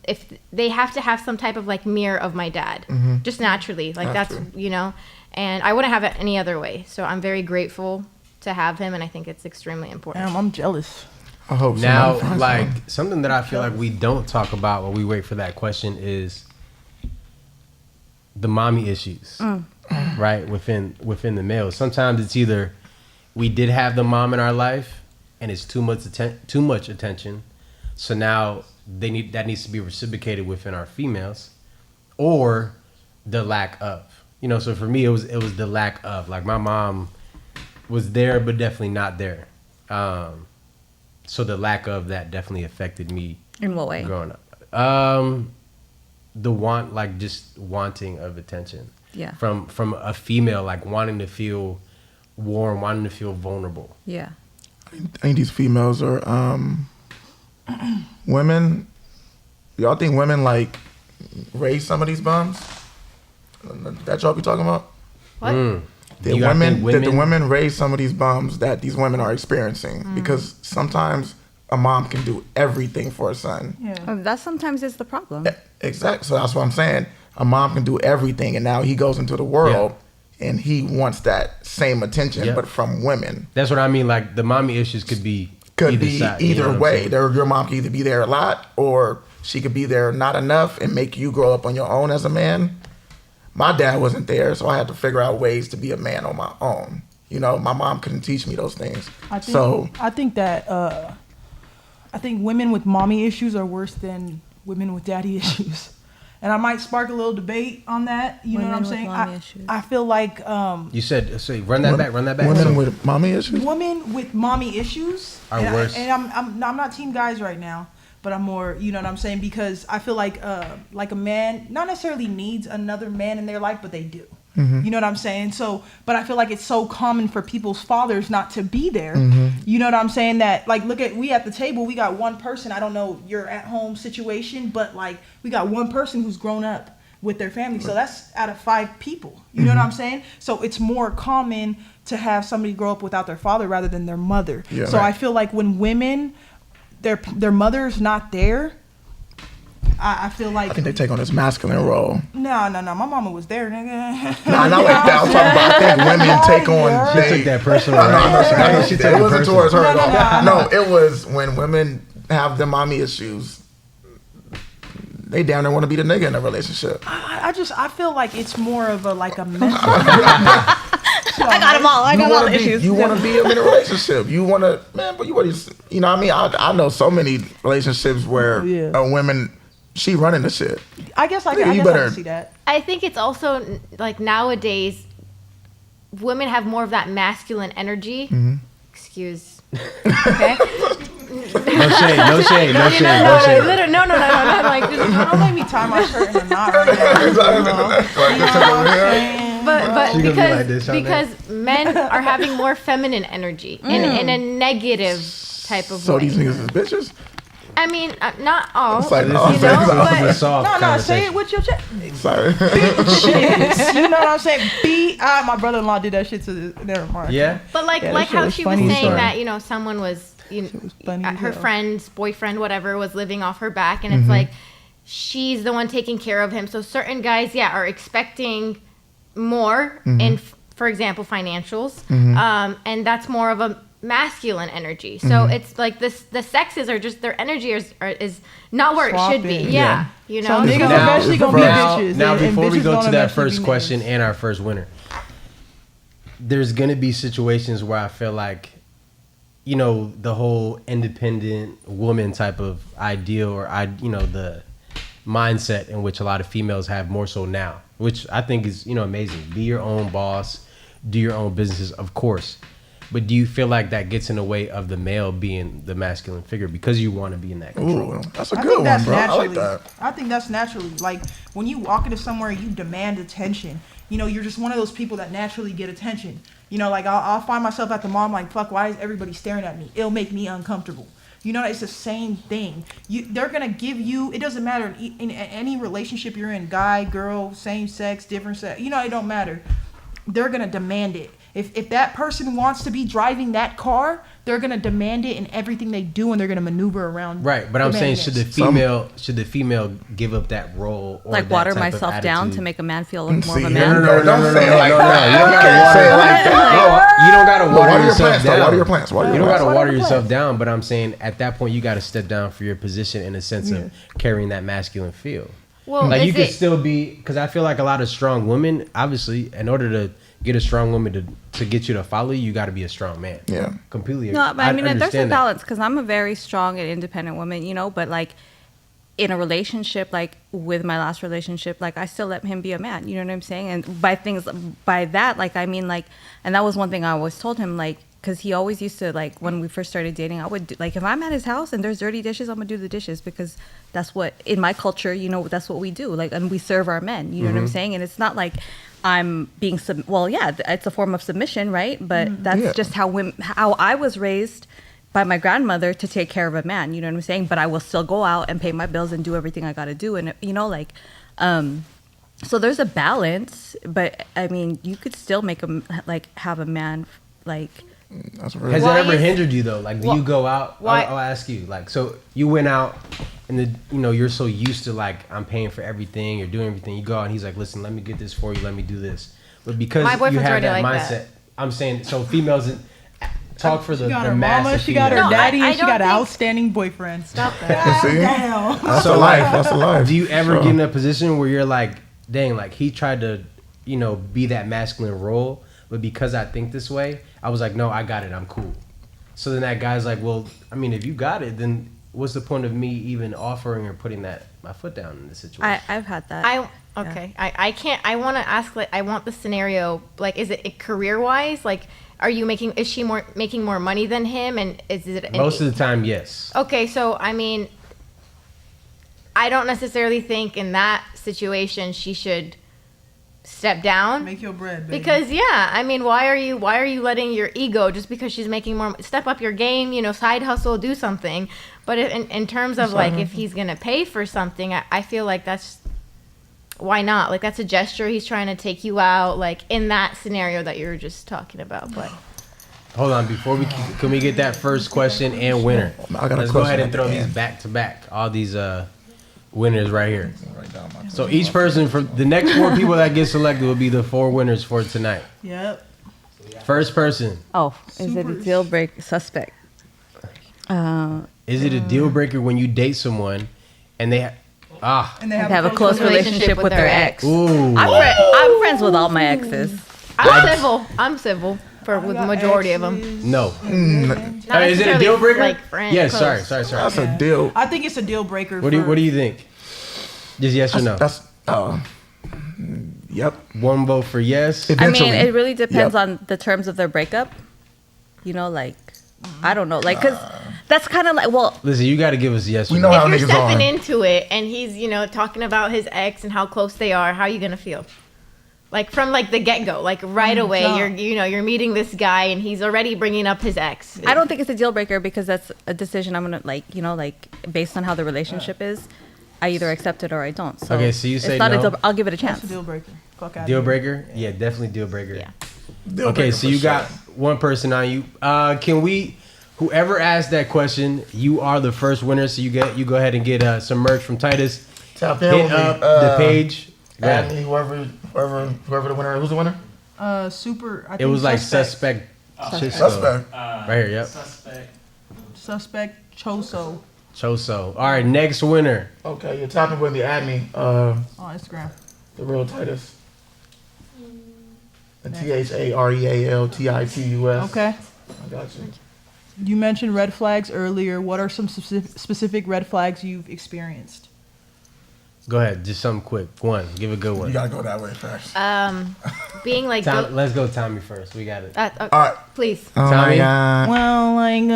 if they have to have some type of like mirror of my dad, just naturally, like that's, you know, and I wouldn't have it any other way. So I'm very grateful to have him, and I think it's extremely important. Damn, I'm jealous. I hope Now, somebody finds like one. something that I feel like we don't talk about while we wait for that question is the mommy issues, right? Within the males. Sometimes it's either we did have the mom in our life and it's too much attention, so now that needs to be reciprocated within our females, or the lack of. You know, so for me it was the lack of. Like, my mom was there but definitely not there. So the lack of that definitely affected me. In what way? Growing up. The just wanting of attention. Yeah. From a female, like wanting to feel warm, wanting to feel vulnerable. Yeah. I think these females are women. Y'all think women like raise some of these bums? That y'all be talking about? What? That the women raise some of these bums that these women are experiencing, because sometimes a mom can do everything for a son. Yeah. That sometimes is the problem. Exactly. So that's what I'm saying. A mom can do everything, and now he goes into the world and he wants that same attention, but from women. That's what I mean. Like, the mommy issues could be Either you know way. Your mom can either be there a lot, or she could be there not enough and make you grow up on your own as a man. My dad wasn't there, so I had to figure out ways to be a man on my own. You know, my mom couldn't teach me those things. I think women with mommy issues are worse than women with daddy issues. And I might spark a little debate on that. You know what I'm saying? I feel like you said, run that back. Women with mommy issues? Women with mommy issues are worse. I'm not team guys right now, but I'm more, you know what I'm saying? Because I feel like a man not necessarily needs another man in their life, but they do. You know what I'm saying? So, but I feel like it's so common for people's fathers not to be there. You know what I'm saying? That, like, we at the table, we got one person. I don't know your at home situation, but like, we got one person who's grown up with their family. So that's out of 5 people. You know what I'm saying? So it's more common to have somebody grow up without their father rather than their mother. Yeah. So I feel like when women, their mother's not there, I feel like... I think they take on this masculine role. No. My mama was there, nigga. No, not like that. I'm talking about, I think women take on... She took that personal. It wasn't towards her at all. No, it was when women have the mommy issues, they down there want to be the nigga in a relationship. I feel like it's more of a mental... I got them all. I got all the issues. You want to be in a relationship. You want to... Man, but you want to... You know what I mean? I know so many relationships where women... She running the shit. I guess I can see that. I think it's also like nowadays, women have more of that masculine energy. Excuse. Okay. No shade. No. Like, don't let me tie my shirt in a knot right now. But because men are having more feminine energy in a negative type of way. So these niggas is bitches? I mean, not all. It's like, you know, but no, say it with your chest. Sorry. Bitches. You know what I'm saying? My brother-in-law did that shit to never mind. Yeah. But like how she was saying that, you know, someone was, her friend's boyfriend, whatever, was living off her back, and it's like she's the one taking care of him. So certain guys, are expecting more in for example, financials, Mm-hmm. and that's more of a masculine energy. So it's like the sexes are just their energy is not where it should be. Swapping. Yeah, you know. So niggas So- are eventually gonna be bitches. Now, and before we bitches go gonna to that eventually first be question niggas. and our first winner, there's gonna be situations where I feel like, you know, the whole independent woman type of ideal, or the mindset in which a lot of females have more so now, which I think is, amazing. Be your own boss, do your own businesses, of course. But do you feel like that gets in the way of the male being the masculine figure because you want to be in that control? Ooh, that's a I good think one, that's bro. I naturally. like that. I think that's naturally. Like when you walk into somewhere, you demand attention. You know, you're just one of those people that naturally get attention. You know, like I'll find myself at the mall, I'm like, fuck, why is everybody staring at me? It'll make me uncomfortable. You know, it's the same thing. They're gonna give you. It doesn't matter in any relationship you're in, guy, girl, same sex, different sex. You know, it don't matter. They're gonna demand it. If that person wants to be driving that car, they're gonna demand it in everything they do, and they're gonna maneuver around. Right, but I'm saying, demanding should the female give up that role, or Like that water type of myself down attitude? to make a man feel like more of a See, man. no, don't say it like You that. don't gotta Say it water. like that. No, you don't gotta water Water your yourself plants, though. down. Water your plants. Water your You don't plants. gotta water Water the yourself plants. down, but I'm saying at that point you gotta step down for your position in a sense of carrying that masculine feel. Well, Like is you could it- still be, because I feel like a lot of strong women, obviously, in order to get a strong woman to get you to follow you, you got to be a strong man. Yeah. Completely. No, but I mean, there's a understand that. balance because I'm a very strong and independent woman, but like in a relationship, like with my last relationship, like I still let him be a man, you know what I'm saying? And by that, like, I mean, like, and that was one thing I always told him, like, because he always used to, like, when we first started dating, I would, like, if I'm at his house and there's dirty dishes, I'm going to do the dishes because that's what, in my culture, that's what we do. Like, and we serve our men, you know what I'm saying? And it's not like I'm being, it's a form of submission, right? But that's Yeah. just how I was raised by my grandmother to take care of a man, you know what I'm saying? But I will still go out and pay my bills and do everything I got to do. And, so there's a balance, but I mean, you could still make have a man, like, That's real. Has Why it ever is- hindered you though? Like, do you go out? why- I'll ask you. Like, so you went out, and you're so used to, like, I'm paying for everything, you're doing everything. You go out, and he's like, listen, let me get this for you, let me do this. But because My you boyfriend's have already that like mindset, that. I'm saying, so females talk for She the got her mass mama, of she got her females. No, daddy, I and she don't got an think- outstanding boyfriend. Stop that. See? Damn. That's So, a life. like, That's a life. Do you ever Sure. get in a position where you're like, dang, like he tried to, be that masculine role, but because I think this way, I was like, no, I got it, I'm cool. So then that guy's like, well, I mean, if you got it, then what's the point of me even offering or putting my foot down in this situation? I've had that. I can't. I want to ask. Like, I want the scenario. Like, is it career wise? Like, is she making more money than him? And is it Most of the time, yes. Okay, so I mean, I don't necessarily think in that situation she should step down. Make your bread, baby. Because I mean, why are you letting your ego, just because she's making more, step up your game, side hustle, do something. But in terms of like, if he's gonna pay for something, I feel like that's, why not? Like, that's a gesture. He's trying to take you out, like in that scenario that you were just talking about. But Hold on, before can we get that first question and winner? I got a Let's go ahead question and throw at the these end. back to back. All these winners right here. Write down my- So each person from the next 4 people that get selected will be the 4 winners for tonight. Yep. First person. Oh, is it a deal break suspect? Is it a deal breaker when you date someone and they And they Have a close relationship with their ex. ooh I'm friends with all my exes. I'm civil with the majority of them. no. Not Is it a necessarily, deal breaker? Like, friends, Yes. close. Sorry. That's a deal. I think it's a deal breaker. What do you think? Just yes or no? That's yep. One vote for yes. I mean, Eventually. it really depends Yep. on the terms of their breakup. Like, I don't know. Like, because that's kind of like, well, Listen, you got to give us yes. We or know no. how If you're niggas stepping are. into it and he's, talking about his ex and how close they are, how are you gonna feel? Like, from like the get go, like right away, jump. you're meeting this guy and he's already bringing up his ex. I don't think it's a deal breaker because that's a decision I'm going to, like, based on how the relationship is, I either accept it or I don't. So Okay, so you it's say not a no? deal, I'll give it a chance. That's a deal breaker. Fuck out. Deal breaker? Yeah, definitely deal breaker. Yeah. Deal Okay, breaker so for you sure. got one person on you. Can we? Whoever asked that question, you are the first winner. So you go ahead and get some merch from Titus. Tap in Hit with me. up the page. Add me, whoever the winner. Who's the winner? Super. I It think was like suspect. Suspect. Right here, yep. Suspect Choso Choso. All right, next winner. Okay, you're tapping with the admin. on Instagram. The real Titus. The THAREALTITUS. Okay. I got you. You mentioned red flags earlier. What are some specific red flags you've experienced? Go ahead, just something quick. One, give a good You one. gotta go that way first. Being like, Let's go Tommy first. We got it. All right. please. Oh Tommy? my god. Well, like,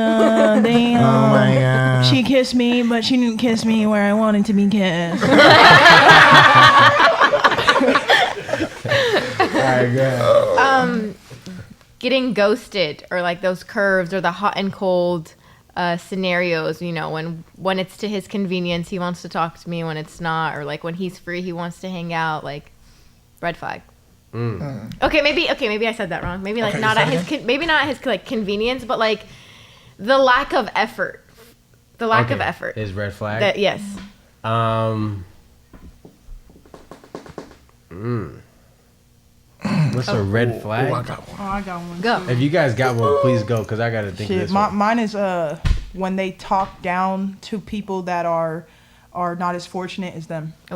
they, Oh my god. she kissed me, but she didn't kiss me where I wanted to be kissed. All right, go ahead. Getting ghosted, or like those curves, or the hot and cold scenarios. You know, when it's to his convenience, he wants to talk to me. When it's not, or like when he's free, he wants to hang out. Like, red flag. Okay, maybe I said that wrong. Maybe like Okay, not say at it his again? maybe not at his like convenience, but like the lack of effort. The lack of Okay, effort. is red flag. That yes. What's a red flag? Oh, I got one. Oh, I got one. Go. If you guys got one, please go, because I got to think of Shit, this one. mine is when they talk down to people that are not as fortunate as them. Ooh,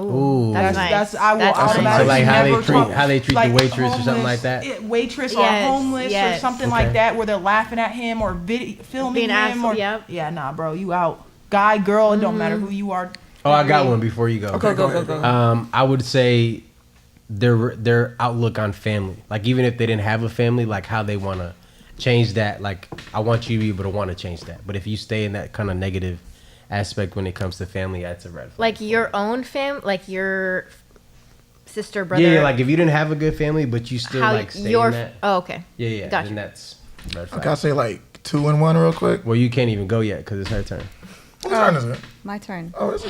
Ooh. that's nice. That's I will That's nice. automatically So like how they never treat- talk- how they treat the like waitress or something homeless, like that? Waitress or Yes, homeless or yes. something Okay. like that, where they're laughing at him or filming Being him. asshole, Or, yep. Yeah, nah, bro, you out. Guy, girl, it don't matter who you are. Oh, I got one before you go. Okay, go ahead. I would say their outlook on family. Like even if they didn't have a family, like how they want to change that. Like I want you to be able to want to change that. But if you stay in that kind of negative aspect when it comes to family, that's a red flag. Like your own like your sister, brother. Yeah, like if you didn't have a good family, but you still how like stay your in that. oh okay. Yeah, Gotcha. then that's red flag. Okay, I'll say like 2 and 1 real quick. Well, you can't even go yet because it's her turn. Whose turn is it? My turn. Oh, it's So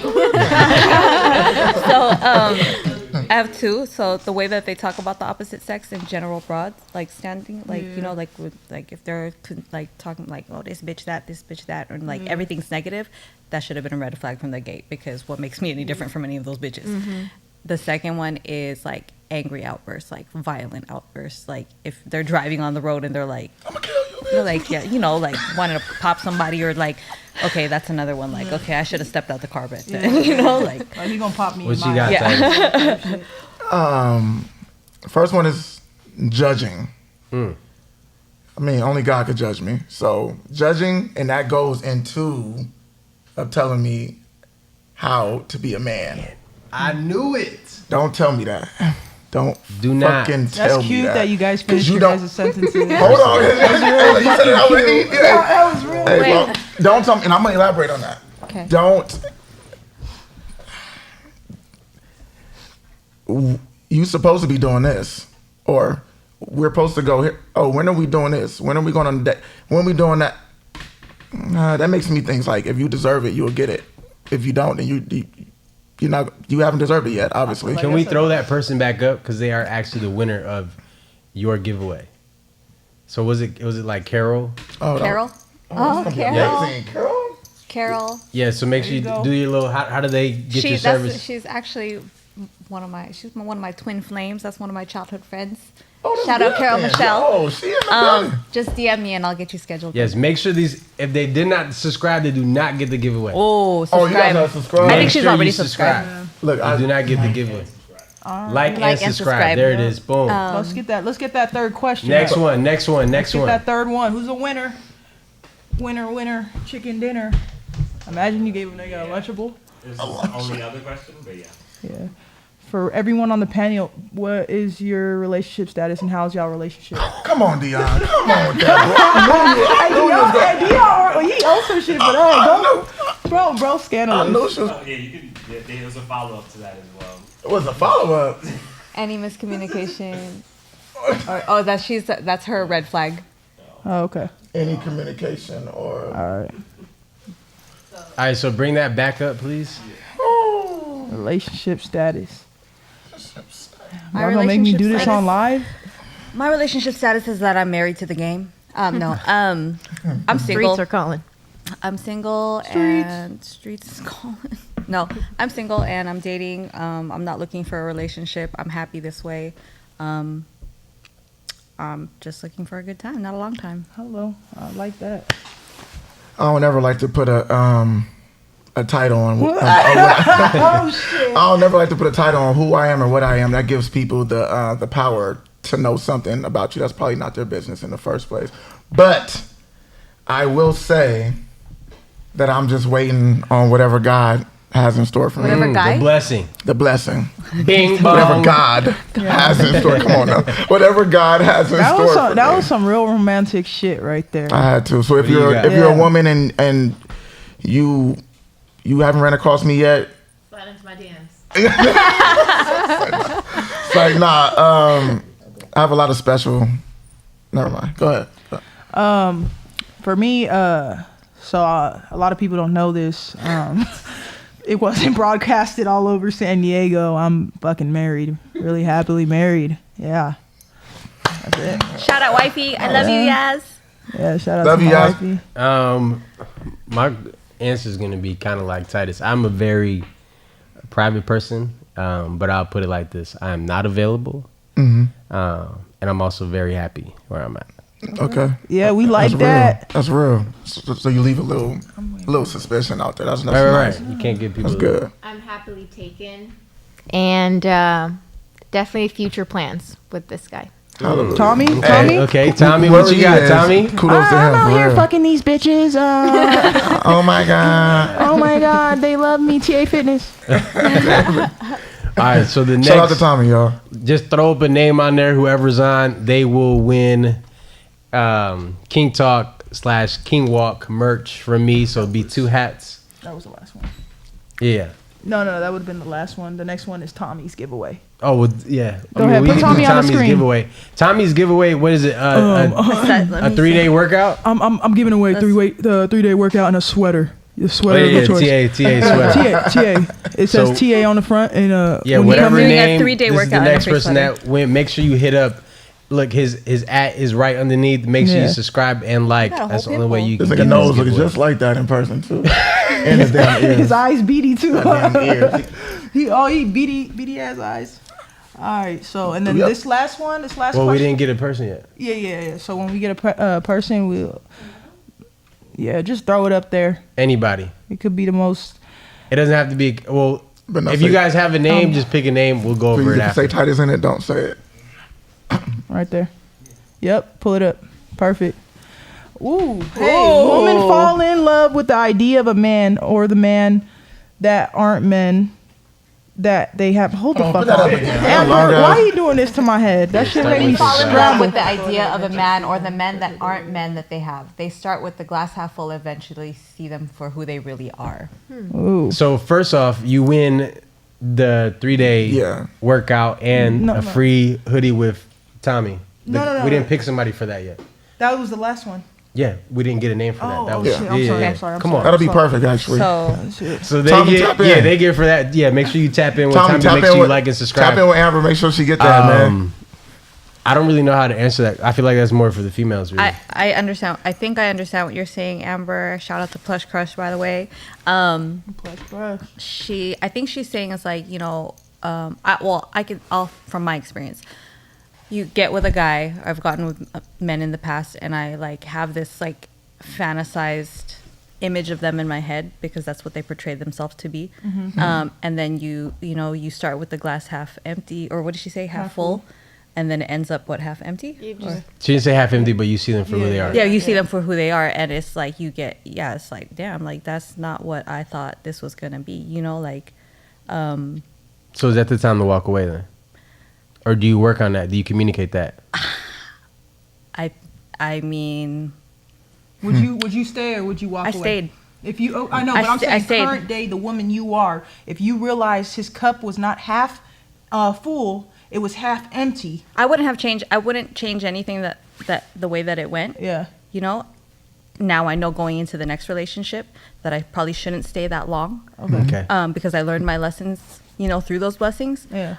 I have two. So the way that they talk about the opposite sex in general broad, like standing, like you know, like with like if they're like talking like, oh, this bitch that, or like everything's negative, that should have been a red flag from the gate, because what makes me any different from any of those bitches? The second one is like angry outbursts, like violent outbursts, like if they're driving on the road and they're like, I'm gonna kill you, bitch. you're like, yeah, you know, like wanting to pop somebody, or like, okay, that's another one. Like, okay, I should have stepped out the car back then, you know, like. Like, he gonna pop me What in you my got, Yeah. Titus? First one is judging. I mean, only God could judge me. So judging, and that goes into of telling me how to be a man. I knew it. Don't tell me that. Don't Do not. fucking tell That's me cute that you guys 'Cause finished you your don't- guys' sentences. Hold on. Hey, you said it already. That was real. Hey, Wait. well, don't tell me, and I'm gonna elaborate on that. Okay. Don't. You supposed to be doing this, or we're supposed to go here. Oh, when are we doing this? When are we going on that? When are we doing that? That makes me think like if you deserve it, you'll get it. If you don't, then you haven't deserved it yet. Obviously. Can we throw that person back up, because they are actually the winner of your giveaway? So was it like Carol? Oh, Carol? Oh, Carol. Yeah. Carol. Carol. Yeah. So make sure you go. do your little. How do they get your service? She's actually one of my twin flames. That's one of my childhood friends. Oh, that's Shout out good Carol then. Michelle. Oh, she in the building. Just DM me and I'll get you scheduled. Yes. Make sure these. If they did not subscribe, they do not get the giveaway. Oh, Oh, you subscribe. guys have subscribed. I think Make she's sure already you subscribed. Look, You do not get the giveaway. Like and subscribe. There it is. Boom. Let's get that third question. Next up. one. Next one. Next Get one. that third one. Who's a winner? Winner, chicken dinner. Imagine you gave a nigga a Lunchable. This is the only other question, but yeah. Yeah. For everyone on the panel, what is your relationship status and how's y'all relationship? Come on, Dion. Come on with that, bro. I knew you was gonna- He owes some shit for that. Bro, I scandalous. knew she was. Oh, yeah, you can. Yeah, there was a follow up to that as well. It was a follow up. Any miscommunication? That's her red flag. Oh, okay. Any communication or. All right. All right. So bring that back up, please. Relationship status. My Y'all gonna make me relationship do this status- on live? My relationship status is that I'm married to the game. No, I'm single. Streets are calling. I'm single and streets is calling. No, I'm single and I'm dating. I'm not looking for a relationship. I'm happy this way. I'm just looking for a good time, not a long time. Hello, I like that. I don't ever like to put a title on. Oh shit. I don't never like to put a title on who I am or what I am. That gives people the power to know something about you. That's probably not their business in the first place. But I will say that I'm just waiting on whatever God has in store for me. Whatever guy? The blessing. The blessing. Bing Whatever bong. God has in store. Come on now. Whatever God has in store for me. That was some real romantic shit right there. I had to. So if What do you you're got? if you're a woman and you haven't ran across me yet, Slide into my DMs. it's like nah. I have a lot of special. Never mind. Go ahead. For me, a lot of people don't know this. It wasn't broadcasted all over San Diego. I'm fucking married, really happily married. Yeah, that's it. Shout out, wifey. I love you, Yaz. Yeah, shout out Love to you, my Yaz. wifey. My answer is gonna be kind of like Titus. I'm a very private person, but I'll put it like this: I am not available, and I'm also very happy where I'm at. Okay. Yeah, we like That's that. real. That's real. So you leave a little suspicion out there. That's Right, nice. right. You can't give people. That's good. I'm happily taken. And definitely future plans with this guy. Hallelujah. Tommy, Okay, Tommy. okay, Tommy, Whoever what you he got, is, Tommy? Kudos to him. I'm out for here real. fucking these bitches. Oh my God. Oh my God, they love me. TA Fitness. All right, so the Shout out to next, Tommy, y'all. just throw up a name on there. Whoever's on, they will win King Talk / King Walk merch from me. So it'll be 2 hats. That was the last one. Yeah. No, that would have been the last one. The next one is Tommy's giveaway. Oh, well, yeah. Go ahead, we put can do Tommy on the Tommy's screen. giveaway. Tommy's giveaway. What is it? Let A me 3-day workout. I'm giving away the 3-day workout and a sweater. The Oh, sweater yeah, of your choice. TA sweater. TA. It says So- TA on the front and Yeah, when you whatever come in- doing a name. 3-day This is the workout and a next free person sweater. that win. Make sure you hit up. Look, his at is right underneath. Make sure Yeah. you subscribe and like. Got a That's the whole only way you This can nigga get nose this looks giveaway. just like that in person too. And his damn ears. his eyes beady too. Damn ears. he beady ass eyes. All right, so and then Yep. this last Well, we question. didn't get a person yet. Yeah. So when we get a person, we'll just throw it up there. Anybody. It could be the most. It doesn't have to be. Well, But no, if say- you guys have a name, just pick a name. We'll go over Please, it if you after. say Titus in it, don't say it. Right there. Yep, pull it up. Perfect. Ooh, hey, women fall in love with the idea of a man or the man that aren't men that they have. Hold the Oh, fuck put that up. up again. Amber, Long why ass. are you doing this to my head? That shit made me Fall in love Love scramble. with the idea of a man or the men that aren't men that they have. They start with the glass half full, eventually see them for who they really are. Ooh. So first off, you win the 3-day Yeah. workout and No, a no. free hoodie with Tommy. No. We didn't pick somebody for that yet. That was the last one. Yeah, we didn't get a name for that. That Oh, was shit. I'm sorry. I'm sorry. I'm Come sorry. on. That'll be perfect, actually. So So they Tommy, get tap in. yeah, they get for that. Yeah, make sure you tap in with Tommy, Tommy. tap Make in sure you with- like and subscribe. Tap in with Amber. Make sure she get that, man. I don't really know how to answer that. I feel like that's more for the females. Really. I understand. I think I understand what you're saying, Amber. Shout out to Plush Crush, by the way. Bruh. I think she's saying it's like, I'll from my experience, you get with a guy. I've gotten with men in the past, and I like have this like fantasized image of them in my head because that's what they portray themselves to be. And then you start with the glass half empty, or what did she say, half full, and then it ends up half empty. She didn't say half empty, but you see them for who they are. Yeah, you see them for who they are, and it's like it's like, damn, like that's not what I thought this was gonna be, So is that the time to walk away then, or do you work on that? Do you communicate that? I mean, Would you stay or would you walk I away? stayed. If you, I know, I but I'm sta- I saying stayed. current day, the woman you are, if you realize his cup was not half full, it was half empty. I wouldn't change anything that the way that it went. Yeah. Now I know going into the next relationship that I probably shouldn't stay that long. Okay. Because I learned my lessons, through those blessings. Yeah.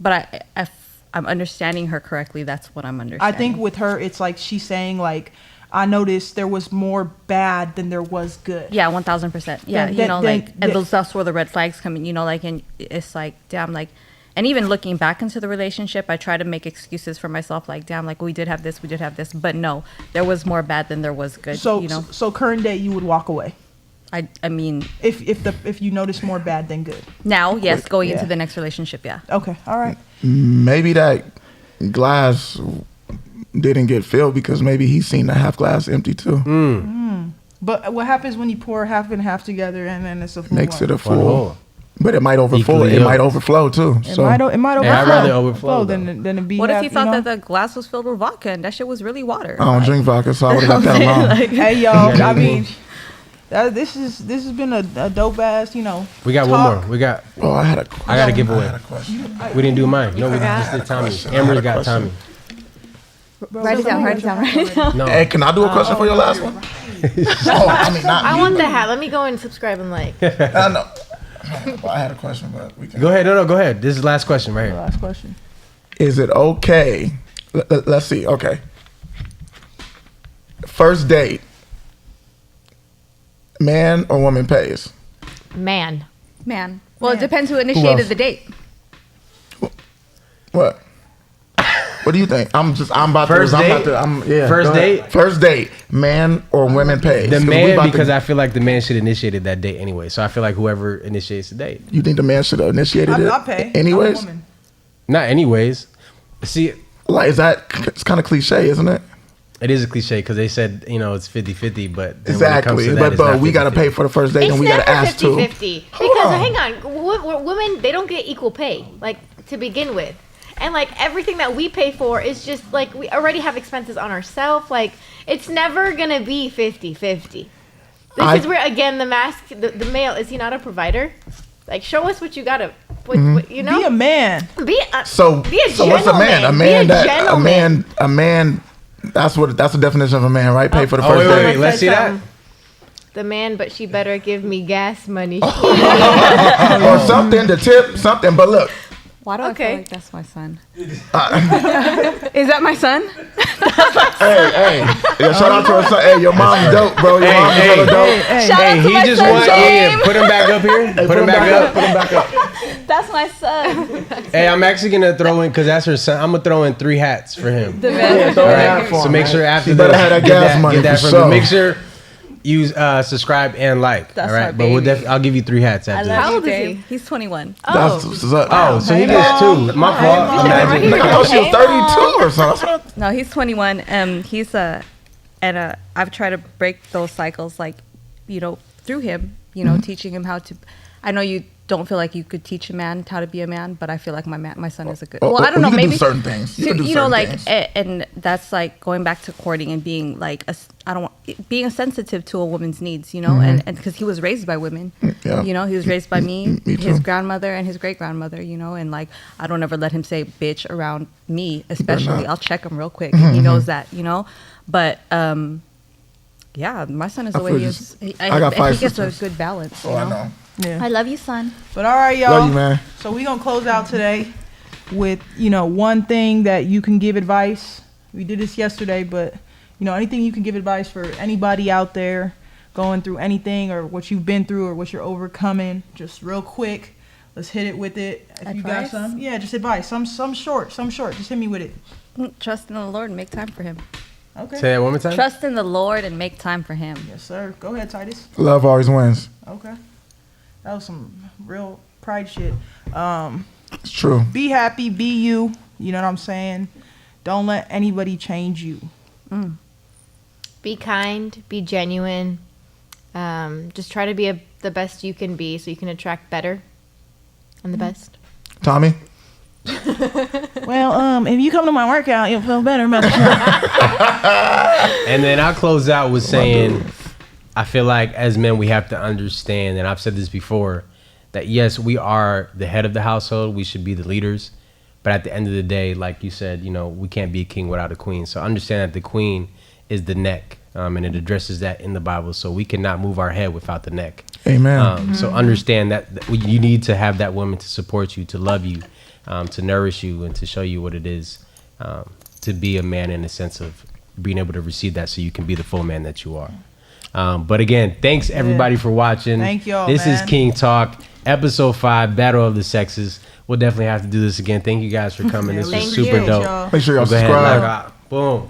But I'm understanding her correctly. That's what I'm I understanding. think with her, it's like she's saying like, I noticed there was more bad than there was good. Yeah, 1000%. Yeah, Then- that's where the red flags come in. And it's like, damn, like, and even looking back into the relationship, I try to make excuses for myself, like, damn, like we did have this, but no, there was more bad than there was good. So, you know, so current day, you would walk away I mean, if you notice more bad than good. now, yes, going Yeah. into the next relationship, yeah. Okay, all right. Maybe that glass didn't get filled because maybe he's seen the half glass empty too. But what happens when you pour half and half together and then it's a full Makes it a One full. hole. But it might overflow. Equally It might yoked. overflow too. It So might overflow. Yeah, I'd rather overflow, than it be. What if half, you thought know? that the glass was filled with vodka and that shit was really water? I don't drink vodka, so I would have left that alone. Hey y'all, I mean, this has been a dope ass, you know. We got talk. one more. We got. Oh, I had a question. I got a giveaway. I had a question. We didn't do mine. No, we just did Tommy. question. I Amber's had a got question. Tommy. Write it down. Write it down. No. Hey, can I do a question for your last one? Oh, I mean, not I you. want the hat. Let me go and subscribe and like. I know. Well, I had a question, but we can. Go ahead. No, go ahead. This is the last question right here. Last question. Is it okay? Let's see. Okay. First date. Man or woman pays? Man. Man. Well, it Man. depends who else? initiated the date. What? What do you think? I'm about First to. date? Yeah. First go ahead. date? First date. Man or women pays? The 'Cause we man, about to- because I feel like the man should initiated that date anyway. So I feel like whoever initiates the date. You think the man should have initiated it? I'll pay. Anyways, I'm a woman. Not anyways. See, like is that? It's kind of cliche, isn't it? it is a cliche because they said, you know, it's 50-50, but then when it comes Exactly. to that, But it's not we got to 50-50. pay for the first date It's and we got never to ask too. 50-50. Hold Because on. hang on, women, they don't get equal pay, like, to begin with. And like everything that we pay for is just like we already have expenses on ourselves. Like it's never gonna be 50-50. This is where again the male, is he not a provider? Like show us what you gotta, what, you know. Be a man. Be a So what's a man? A man that a man. That's the definition of a man, right? Pay for the Oh, first wait, date. let's see that. The man, but she better give me gas money. Or something to tip something. But look, Why do I Okay. feel like that's my son? Is that my son? hey, yeah, shout out to her son. Hey, your mom's dope, bro. Your mom's hey. hella dope. Hey, Shout out to He my just son, wants. James. Put him back up here. Hey, Put him back up. Put him back up. That's my son. Hey, I'm actually gonna throw in because that's her son. I'm gonna throw in 3 hats for him. The man. Throw All it right. out for So him, make man. sure after She better this, have that get gas money get that for from me. sure. Make sure you subscribe and like. That's all right, my but we'll baby. I'll give you 3 hats I after love this. How you, old is Dave. he? He's 21. That's what's up. Oh, so he Hey, gets Mom. 2. My fault. Mom. Imagine. I thought she was 32 or something. No, he's 21. He's I've tried to break those cycles, like, you know, through him, you know, teaching him how to. I know you don't feel like you could teach a man how to be a man, but I feel like my son is a good. Well, I don't know, You can maybe do certain things. You can do you know, certain like, things. and that's like going back to courting and being like, being sensitive to a woman's needs, you know, and because he was raised by women, Yeah. you know, he was raised by me, Me his too. grandmother, and his great grandmother, you know, and like I don't ever let him say bitch around me, especially. not. I'll check him real quick. He knows that, you know, but yeah, my son is the I way feel he you. is. I got 5 he gets a sisters. good balance. Oh, you I know. Yeah. I love you, son. But all right, y'all. Love you, man. So we're gonna close out today with, you know, one thing that you can give advice. We did this yesterday, but you know, anything you can give advice for anybody out there going through anything or what you've been through or what you're overcoming, just real quick. Let's hit it with it. If you got Advice? some, yeah, just advice. Some short. Just hit me with it. Trust in the Lord and make time for him. Okay. Say that one more time. Trust in the Lord and make time for him. Yes, sir. Go ahead, Titus. Love always wins. Okay. That was some real pride shit. It's true. Be happy, be you. You know what I'm saying? Don't let anybody change you. Be kind, be genuine. Just try to be the best you can be so you can attract better and the best. Tommy? Well, if you come to my workout, you'll feel better about And then I'll close out with saying, I feel like as men, we have to understand, and I've said this before, that yes, we are the head of the household. We should be the leaders. But at the end of the day, like you said, you know, we can't be a king without a queen. So understand that the queen is the neck, and it addresses that in the Bible. So we cannot move our head without the neck. Amen. So understand that you need to have that woman to support you, to love you, to nourish you, and to show you what it is to be a man in the sense of being able to receive that so you can be the full man that you are. But again, thanks everybody for watching. Thank y'all, This is man. King Talk, episode 5, Battle of the Sexes. We'll definitely have to do this again. Thank you guys for coming. Yeah, This we was Thank super you. dope. Y'all. Make sure y'all Go ahead, subscribe. log out. Boom.